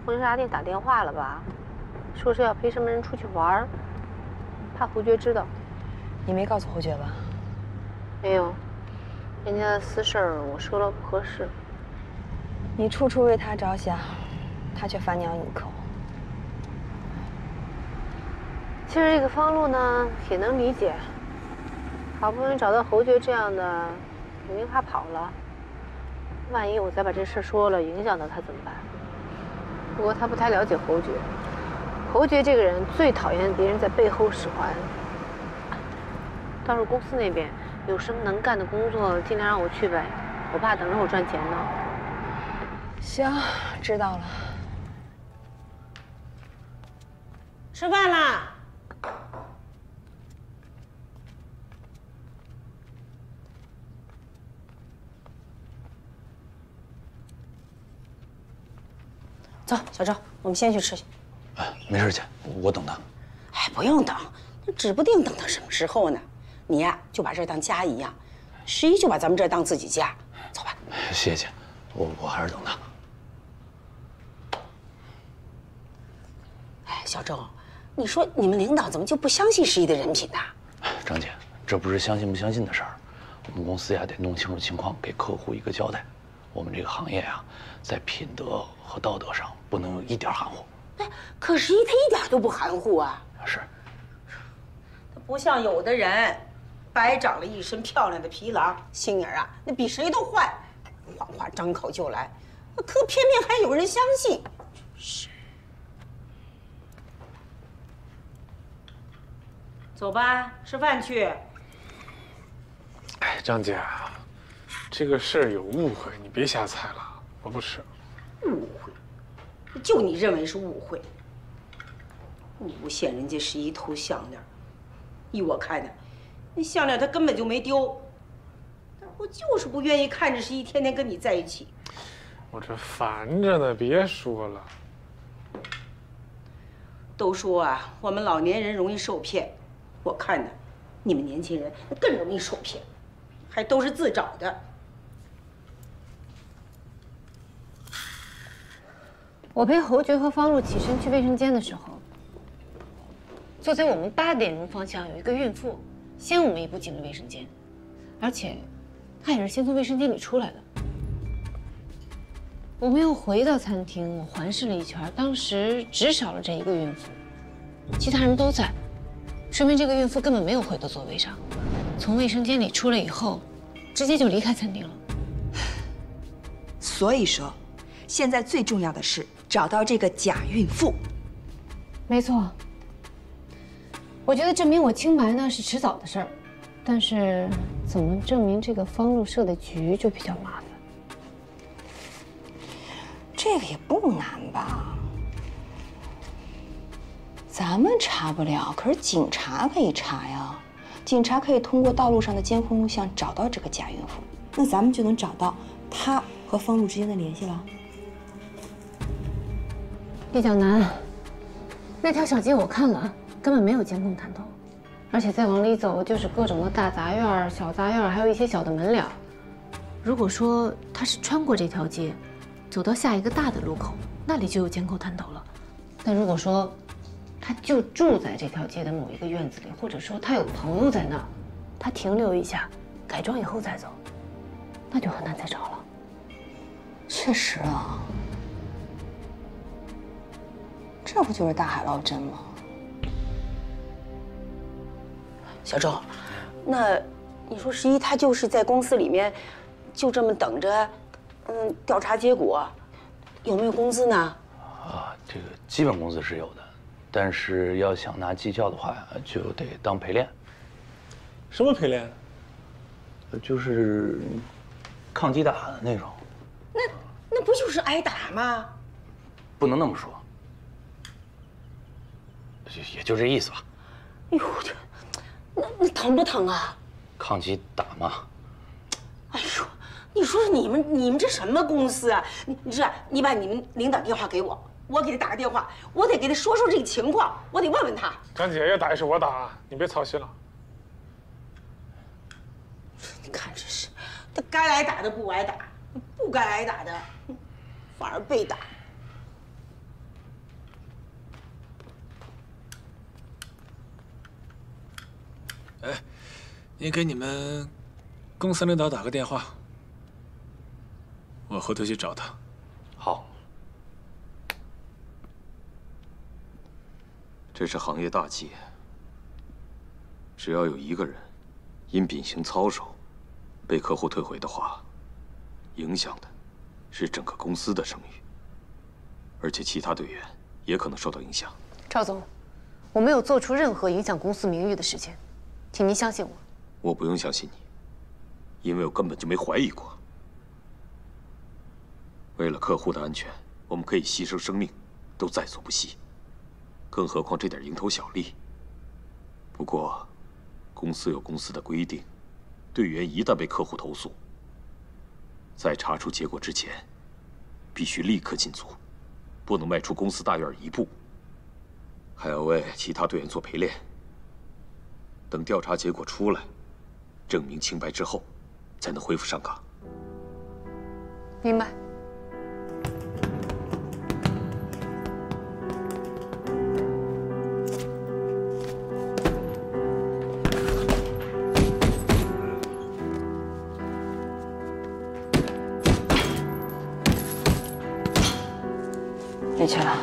婚纱店打电话了吧，说是要陪什么人出去玩，怕侯爵知道。你没告诉侯爵吧？没有，人家的私事儿我说了不合适。你处处为他着想，他却反咬你一口。其实这个方露呢也能理解，好不容易找到侯爵这样的，肯定怕跑了。万一我再把这事说了，影响到他怎么办？不过他不太了解侯爵，侯爵这个人最讨厌别人在背后使唤。到时候公司那边有什么能干的工作，尽量让我去呗，我爸等着我赚钱呢。行，知道了。吃饭啦！走，小周，我们先去吃去。哎，没事，姐，我等他。哎，不用等，指不定等到什么时候呢。你呀，就把这儿当家一样，11就把咱们这儿当自己家。走吧。谢谢姐，我还是等他。哎，小周，你说你们领导怎么就不相信11的人品呢？张姐，这不是相信不相信的事儿，我们公司呀得弄清楚情况，给客户一个交代。我们这个行业呀，在品德和道德上不能有一点含糊。哎，可11他一点都不含糊啊。是。他不像有的人，白长了一身漂亮的皮囊，心眼啊那比谁都坏，谎话张口就来，可偏偏还有人相信。是。走吧，吃饭去。哎，张姐，这个事儿有误会，你别瞎猜了，我不吃。误会？就你认为是误会？诬陷人家11偷项链，依我看呢，那项链他根本就没丢。但我就是不愿意看着11天天跟你在一起。我这烦着呢，别说了。都说啊，我们老年人容易受骗。我看呢，你们年轻人更容易受骗，还都是自找的。我陪侯爵和方露起身去卫生间的时候，坐在我们8点钟方向有一个孕妇，先我们一步进了卫生间，而且她也是先从卫生间里出来的。我们又回到餐厅，我环视了一圈，当时只少了这一个孕妇，其他人都在。说明这个孕妇根本没有回到座位上，从卫生间里出来以后，直接就离开餐厅了。所以说，现在最重要的是找到这个假孕妇。没错，我觉得证明我清白呢是迟早的事儿，但是怎么证明这个方露设的局就比较麻烦。这个也不难吧？咱们查不了，可是警察可以查呀。警察可以通过道路上的监控录像找到这个假孕妇，那咱们就能找到她和方露之间的联系了。叶小楠，那条小街我看了，根本没有监控探头，而且再往里走就是各种的大杂院、小杂院，还有一些小的门脸。如果说他是穿过这条街，走到下一个大的路口，那里就有监控探头了。但如果说他就住在这条街的某一个院子里，或者说他有朋友在那儿，他停留一下，改装以后再走，那就很难再找了。确实啊，这不就是大海捞针吗？小周，那你说11他就是在公司里面，就这么等着，调查结果，有没有工资呢？啊，这个基本工资是有的。但是要想拿绩效的话，就得当陪练。什么陪练？就是抗击打的那种。那不就是挨打吗？不能那么说，也就这意思吧。哎呦，那疼不疼啊？抗击打嘛。哎呦，你说你们这什么公司啊？你把你们领导电话给我。我给他打个电话，我得给他说说这个情况，我得问问他。张姐，要打也是我打，你别操心了。你看这是，他该挨打的不挨打，不该挨打的反而被打。哎，你给你们公司领导打个电话，我回头去找他。好。这是行业大忌，只要有一个人因秉行操守被客户退回的话，影响的是整个公司的声誉，而且其他队员也可能受到影响。赵总，我没有做出任何影响公司名誉的事情，请您相信我。我不用相信你，因为我根本就没怀疑过。为了客户的安全，我们可以牺牲生命，都在所不惜。更何况这点蝇头小利。不过，公司有公司的规定，队员一旦被客户投诉，在查出结果之前，必须立刻进组，不能迈出公司大院一步，还要为其他队员做陪练。等调查结果出来，证明清白之后，才能恢复上岗。明白。别去了，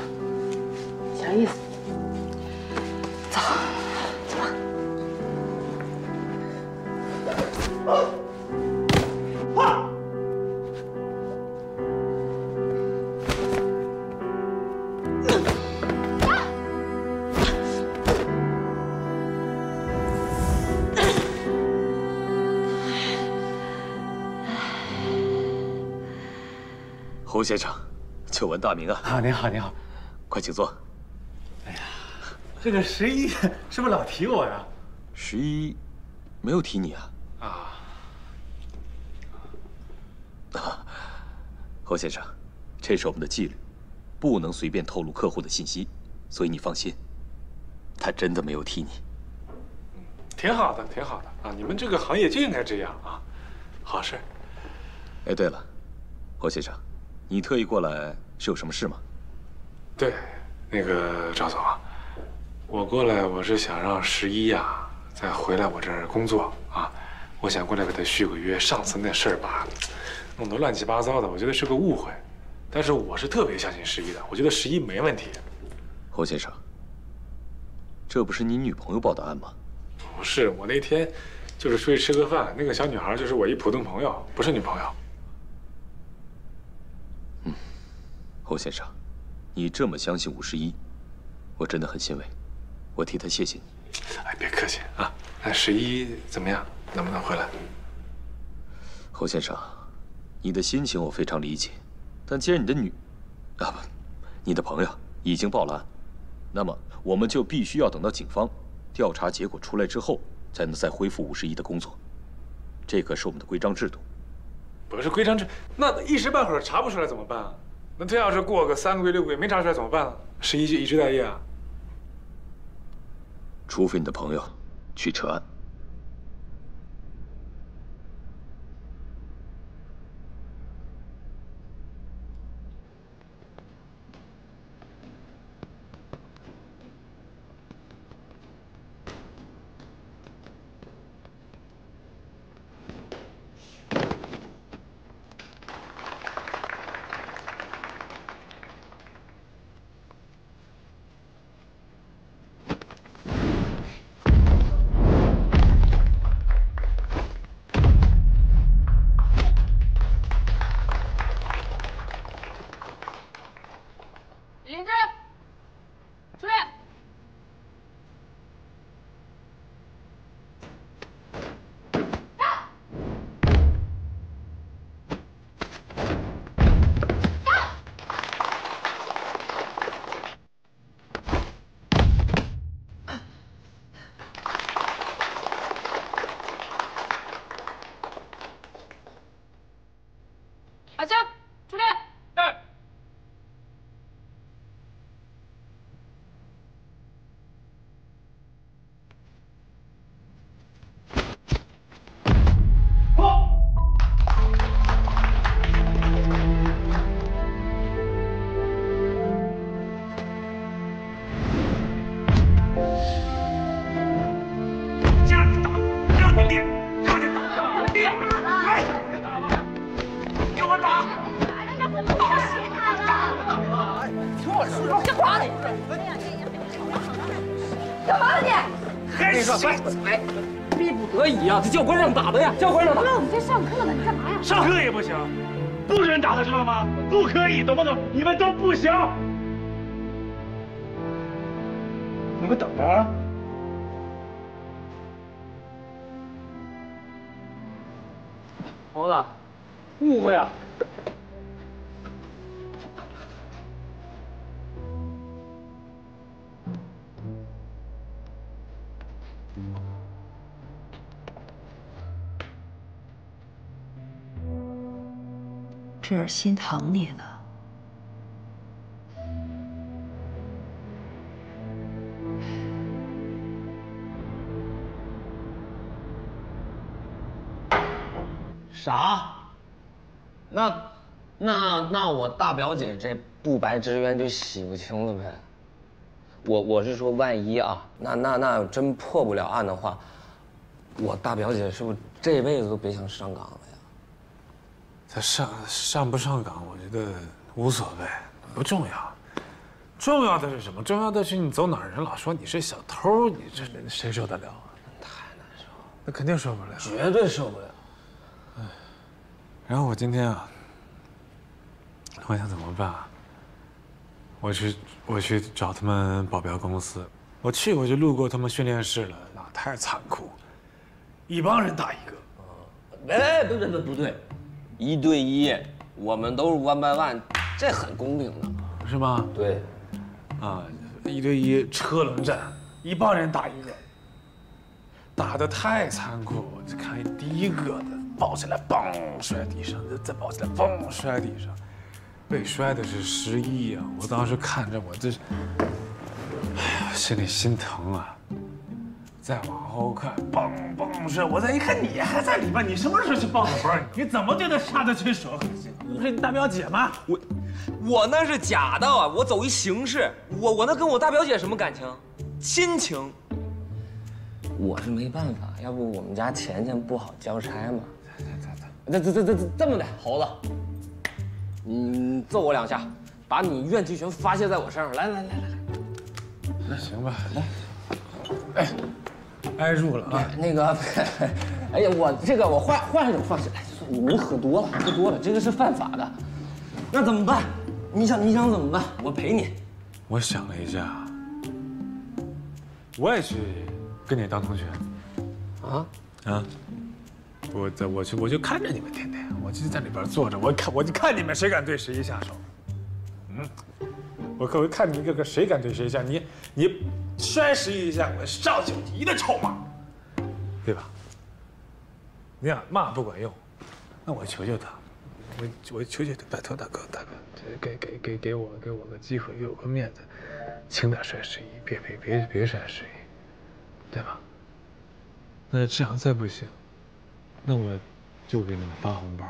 啥意思？走，走吧。侯先生，久闻大名啊！啊，您好，您好，快请坐。哎呀，这个11是不是老提我呀？11没有提你啊。啊，侯先生，这是我们的纪律，不能随便透露客户的信息，所以你放心，他真的没有提你。挺好的，挺好的啊！你们这个行业就应该这样啊，好事。哎，对了，侯先生，你特意过来是有什么事吗？对，那个赵总啊，我过来我是想让11呀再回来我这儿工作啊，我想过来给他续个约。上次那事儿吧，弄得乱七八糟的，我觉得是个误会。但是我是特别相信11的，我觉得11没问题。侯先生，这不是你女朋友报的案吗？不是，我那天就是出去吃个饭，那个小女孩就是我一普通朋友，不是女朋友。侯先生，你这么相信51，我真的很欣慰，我替他谢谢你。哎，别客气啊。那11怎么样？能不能回来？侯先生，你的心情我非常理解，但既然你的你的朋友已经报了案，那么我们就必须要等到警方调查结果出来之后，才能再恢复51的工作。这可是我们的规章制度。不是规章制，那一时半会儿查不出来怎么办啊？那他要是过个3个月6个月没查出来怎么办啊？11就一直待业啊？除非你的朋友去撤案。你，你，哎，给我打！听我说，干嘛呢？干嘛呢你？跟你说，哎，逼不得已啊，这教官让打的呀，教官让打。我们在上课呢，你干嘛呀？上课也不行，不准打的知道吗？不可以，懂不懂？你们都不行。你们等着啊。猴子，误会啊！这儿心疼你呢。啥？那我大表姐这不白之冤就洗不清了呗。我是说，万一啊，那要真破不了案的话，我大表姐是不是这辈子都别想上岗了呀？他上不上岗，我觉得无所谓，不重要。重要的是什么？重要的是你走哪儿，人老说你是小偷，你这谁受得了啊？太难受了，那肯定受不了，绝对受不了。然后我今天啊，我想怎么办啊？我去找他们保镖公司，我就路过他们训练室了，那太残酷，一帮人打一个。哎，不对，1对1，我们都是1 by 1，这很公平的，是吗？对，啊，1对1车轮战，一帮人打一个，打得太残酷。我就看第一个的抱起来，嘣摔地上，再抱起来，嘣摔地上，被摔的是11啊！我当时看着我这，哎呀，心里心疼啊。再往后看，嘣嘣摔，我再一看你还在里边，你什么时候去报的班？你怎么对他下得去手？不是你大表姐吗？我那是假的啊！我走一形式，我那跟我大表姐什么感情？亲情。我是没办法，要不我们家钱不好交差嘛。这么的，猴子，你揍我2下，把你怨气全发泄在我身上。来。那行吧，来，哎，挨住了啊！那个，哎呀，我换一种方式来，你们喝多了，这个是犯法的。那怎么办？你想怎么办？我陪你。我想了一下，我也去跟你当同学。啊！我就看着你们天天，我就在里边坐着，我就看你们谁敢对谁下手。我可会看你一个个谁敢对谁下，你摔11一下，我上9级的臭骂，对吧？你想骂不管用，那我求求他，我求求他，拜托大哥，给我个机会，给我个面子，轻点摔11，别摔11，对吧？那这样再不行，那我就给你们发红包，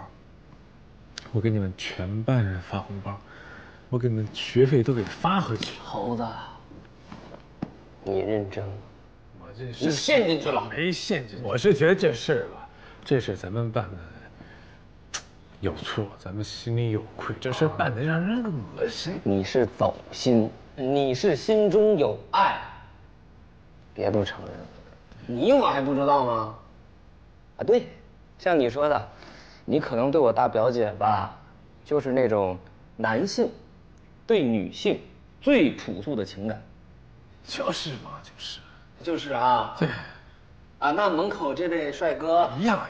我给你们全班人发红包，我给你们学费都给发回去。猴子，你认真了？我这是你陷进去了？没陷进去，我是觉得这事儿咱们办的有错，咱们心里有愧，这事儿办得让人恶心。你是走心，你是心中有爱，别不承认。你我还不知道吗？啊，对，像你说的，你可能对我大表姐吧，就是那种男性对女性最朴素的情感。就是嘛，就是啊。对。啊，那门口这位帅哥一样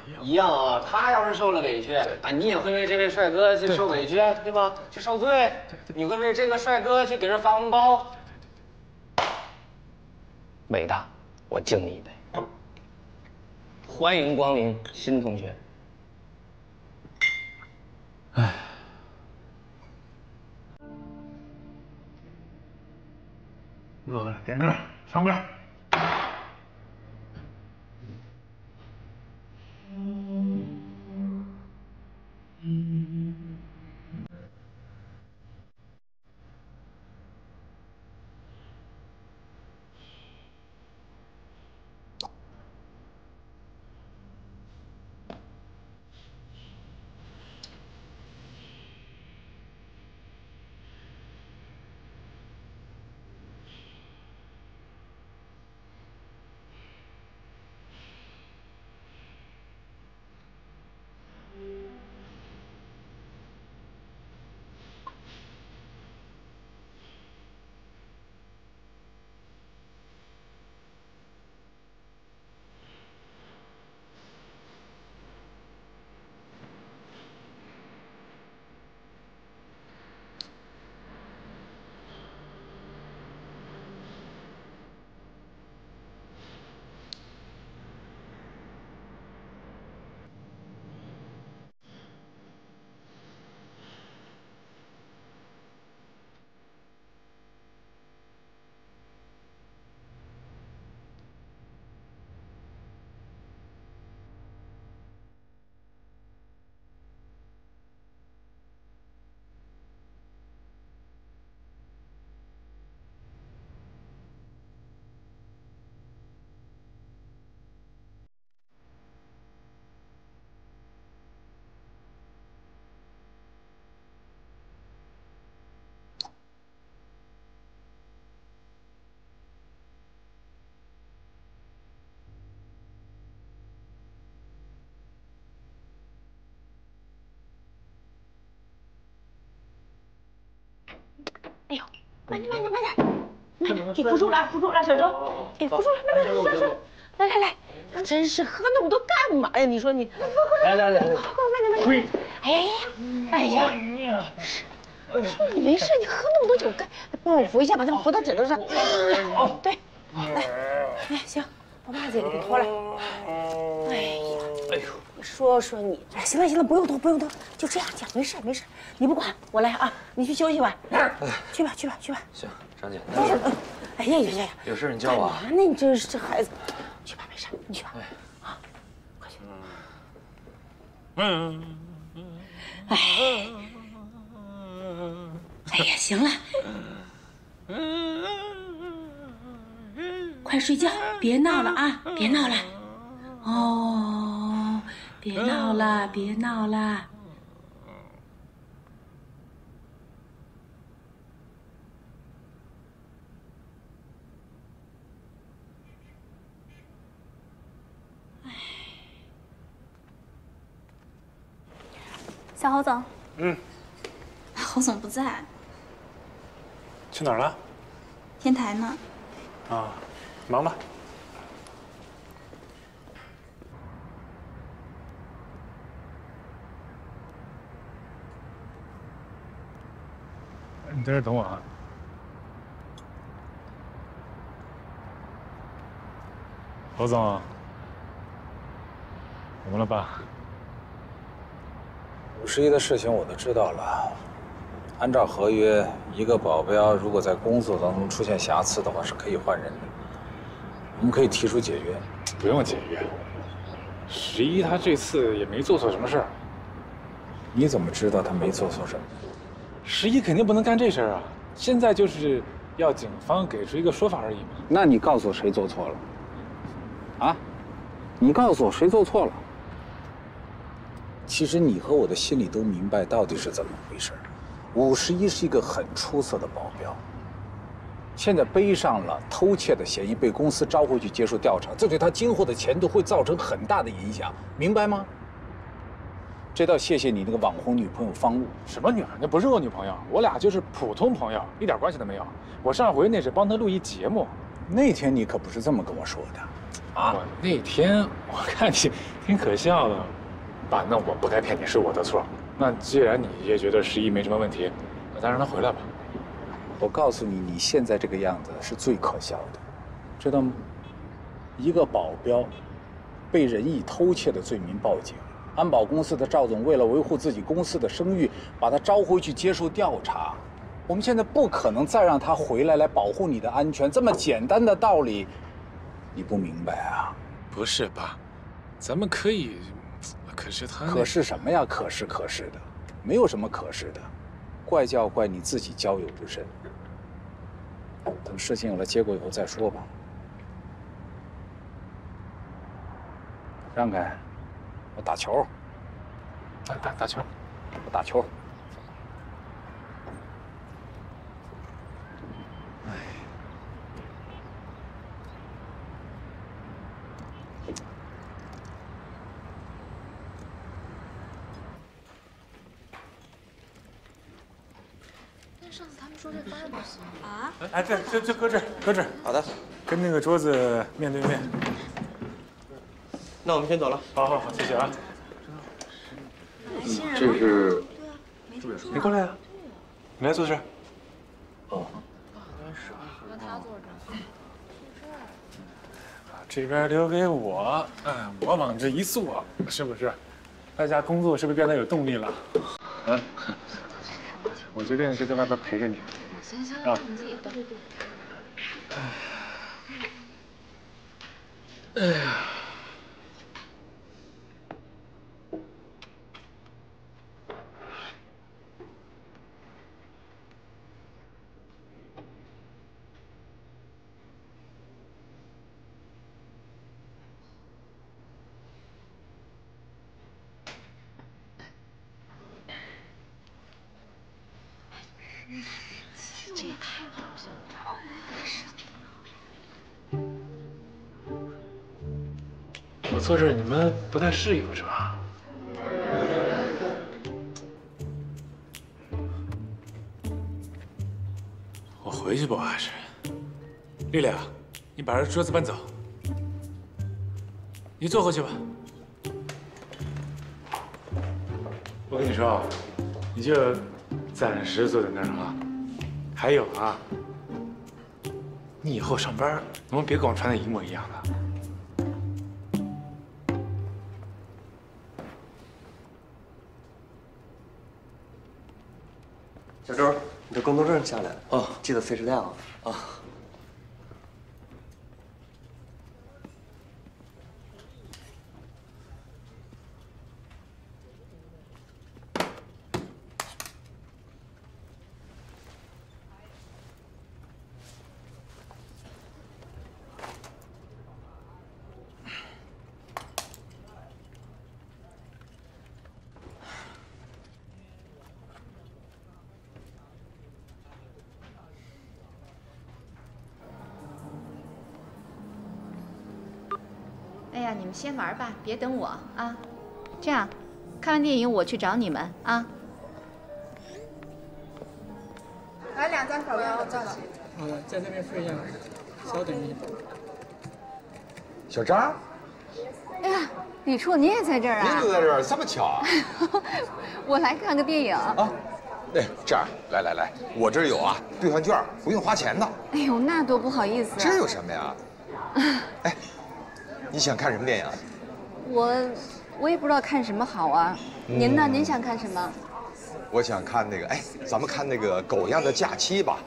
啊，他要是受了委屈，啊，你也会为这位帅哥去受委屈，对吧？去受罪，你会为这个帅哥去给人发红包。伟大，我敬你一杯。欢迎光临，新同学。哎，饿了，点歌，唱歌。扶住了，扶住了，小周，哎，扶住了，来，真是喝那么多干嘛呀？你说你，来，快，哎呀，你没事，你喝那么多酒干，帮我扶一下，把他扶到枕头上。哦，对，来，行，把袜子也给脱了。哎呦，说你，哎，行了，不用脱，就这样，没事，你不管，我来啊，你去休息吧，去吧。行，张姐，哎呀，有事你叫我。干嘛呢？你这孩子，去吧，没事，你去吧。啊，快去。哎呀，行了，快睡觉，别闹了啊，别闹了。哦，别闹了。小侯总。侯总不在，去哪儿了？天台呢。啊，忙吧。你在这等我啊。侯总，怎么了爸？51的事情我都知道了。按照合约，一个保镖如果在工作当中出现瑕疵的话，是可以换人的。我们可以提出解约。不用解约。11他这次也没做错什么事儿。你怎么知道他没做错什么？11肯定不能干这事儿啊！现在就是要警方给出一个说法而已嘛。那你告诉我谁做错了？啊？你告诉我谁做错了？其实你和我的心里都明白到底是怎么回事。51是一个很出色的保镖，现在背上了偷窃的嫌疑，被公司召回去接受调查，这对他今后的前途会造成很大的影响，明白吗？这倒谢谢你那个网红女朋友方露。什么女朋友？那不是我女朋友，我俩就是普通朋友，一点关系都没有。我上回那是帮她录一节目，那天你可不是这么跟我说的，啊？我那天我看你挺可笑的。爸，那我不该骗你，是我的错。那既然你也觉得11没什么问题，那咱让他回来吧。我告诉你，你现在这个样子是最可笑的，知道吗？一个保镖被人以偷窃的罪名报警，安保公司的赵总为了维护自己公司的声誉，把他召回去接受调查。我们现在不可能再让他回来保护你的安全，这么简单的道理，你不明白啊？不是爸，咱们可以。可是他可是什么呀？可是的，没有什么可是的，怪就要怪你自己交友不慎。等事情有了结果以后再说吧。让开，我打球。打球，我打球。上次他们说这班不行啊？哎，这搁这。好的，跟那个桌子面对面。那我们先走了。好，谢谢啊。这是，你过来呀，你来坐这儿。哦。让他坐这儿。这边留给我，我往这一坐，是不是？大家工作是不是变得有动力了？嗯。我决定就在外边陪着你。行，你自己动。哎呀。这也太好笑了。我坐这儿你们不太适应是吧？我回去吧，还是？丽丽啊，你把这桌子搬走，你坐回去吧。我跟你说啊，你就暂时坐在那儿啊。还有啊，你以后上班能不能别跟我穿的一模一样的？ 小周，你的工作证下来了哦，记得随时带啊。啊。哎呀，你们先玩吧，别等我啊。这样，看完电影我去找你们啊。来2张狗粮，照了。好的，在这边睡一下，稍等一下。小张，哎呀，李处，你也在这儿啊？您就在这儿，这么巧啊？我来看个电影啊。哎，这样，来，我这儿有啊，兑换券，不用花钱的。哎呦，那多不好意思啊。这有什么呀？哎，你想看什么电影？我也不知道看什么好啊。您呢？您想看什么？我想看那个，哎，咱们看那个《狗一样的假期》吧。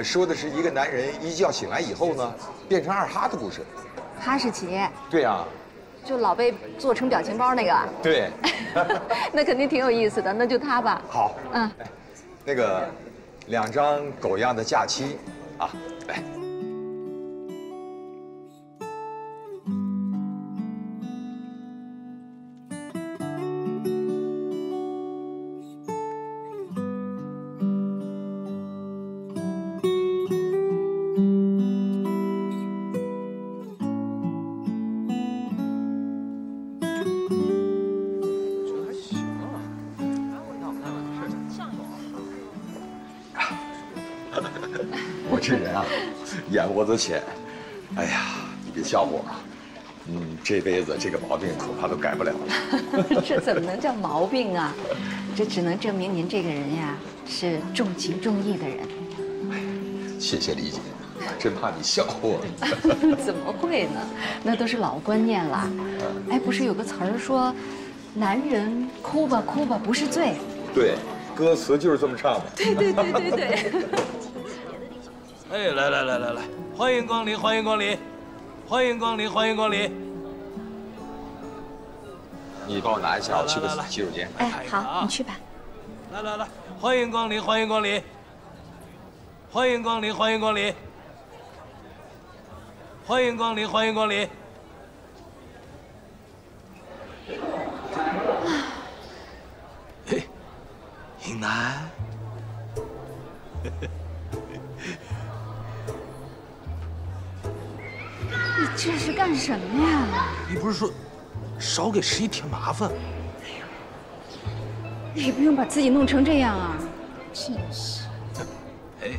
说的是一个男人一觉醒来以后呢，变成二哈的故事。哈士奇。对呀。就老被做成表情包那个。对。那肯定挺有意思的，那就他吧。好。嗯。那个，2张《狗一样的假期》啊，来。 这人啊，眼窝子浅。哎呀，你别笑话我啊。这辈子这个毛病恐怕都改不了了。这怎么能叫毛病啊？这只能证明您这个人呀是重情重义的人。谢谢李姐，真怕你笑话我。怎么会呢？那都是老观念了。哎，不是有个词儿说，男人哭吧哭吧不是罪。对，歌词就是这么唱的。对。哎，来，欢迎光临，欢迎光临，欢迎光临，欢迎光临。你帮我拿一下，我去个洗手间。哎，好，你去吧。来，欢迎光临，欢迎光临，欢迎光临，欢迎光临，欢迎光临，欢迎光临。嘿，英男。你这是干什么呀？你不是说少给11添麻烦？也不用把自己弄成这样啊！真是。哎，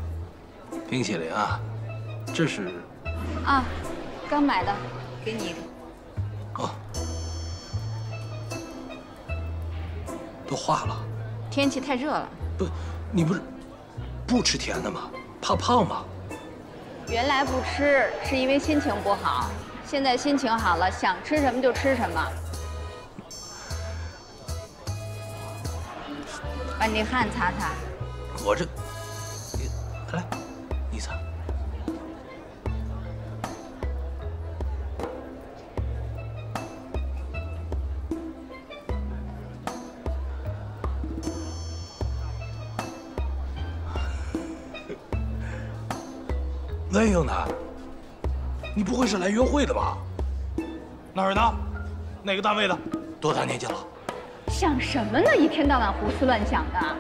冰淇淋啊，这是啊，刚买的，给你一个。哦，都化了。天气太热了。不，你不是不吃甜的吗？怕胖吗？ 原来不吃是因为心情不好，现在心情好了，想吃什么就吃什么。把你汗擦擦。我这，来，你擦。喂，英男，你不会是来约会的吧？哪儿的？哪个单位的？多大年纪了？想什么呢？一天到晚胡思乱想的。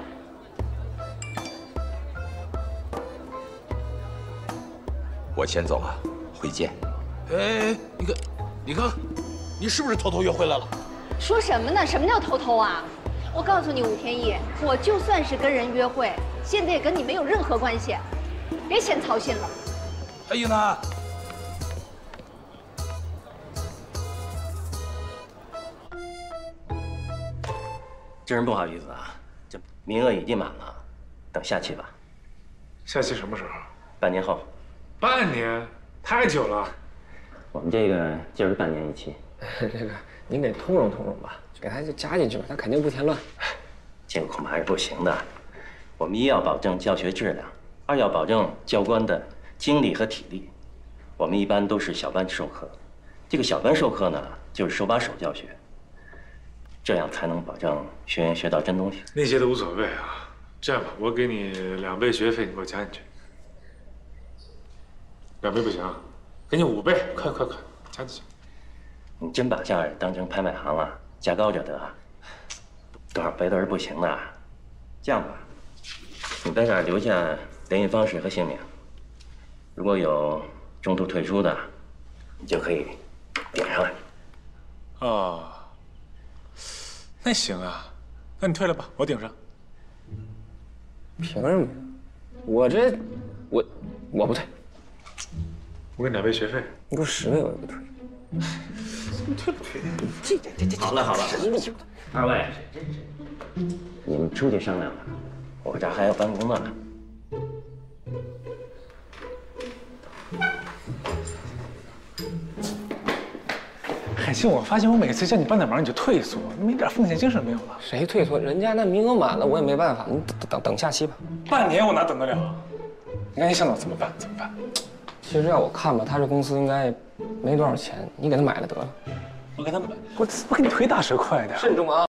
我先走了，回见。哎，你看，你是不是偷偷约会来了？说什么呢？什么叫偷偷啊？我告诉你，武天一，我就算是跟人约会，现在也跟你没有任何关系，别嫌操心了。哎呦呢？真是不好意思啊，这名额已经满了，等下期吧。下期什么时候？半年后。半年？太久了。我们这个就是半年一期。这个您给通融通融吧，给他就加进去吧，他肯定不添乱。这个恐怕还是不行的。我们一要保证教学质量，二要保证教官的精力和体力。我们一般都是小班授课，这个小班授课呢，就是手把手教学，这样才能保证学员学到真东西。那些都无所谓啊。这样吧，我给你2倍学费，你给我加进去。2倍不行，给你5倍，快，加进去。你真把这儿当成拍卖行了，价高者得，多少倍都是不行的。这样吧，你在这儿留下联系方式和姓名，如果有中途退出的，你就可以点上来。哦，那行啊，那你退了吧，我顶上。凭什么？我不退。我给你2倍学费。你给我10倍，我也不退。退不退？这好了，二位，你们出去商量吧，我这还要办公呢。海清，我发现我每次叫你帮点忙你就退缩，你一点奉献精神没有了。谁退缩？人家那名额满了，我也没办法。你等下期吧。半年我哪等得了？你赶紧想想怎么办？其实要我看吧，他这公司应该没多少钱，你给他买了得了。我给他买，我给你腿打折快点。慎重啊！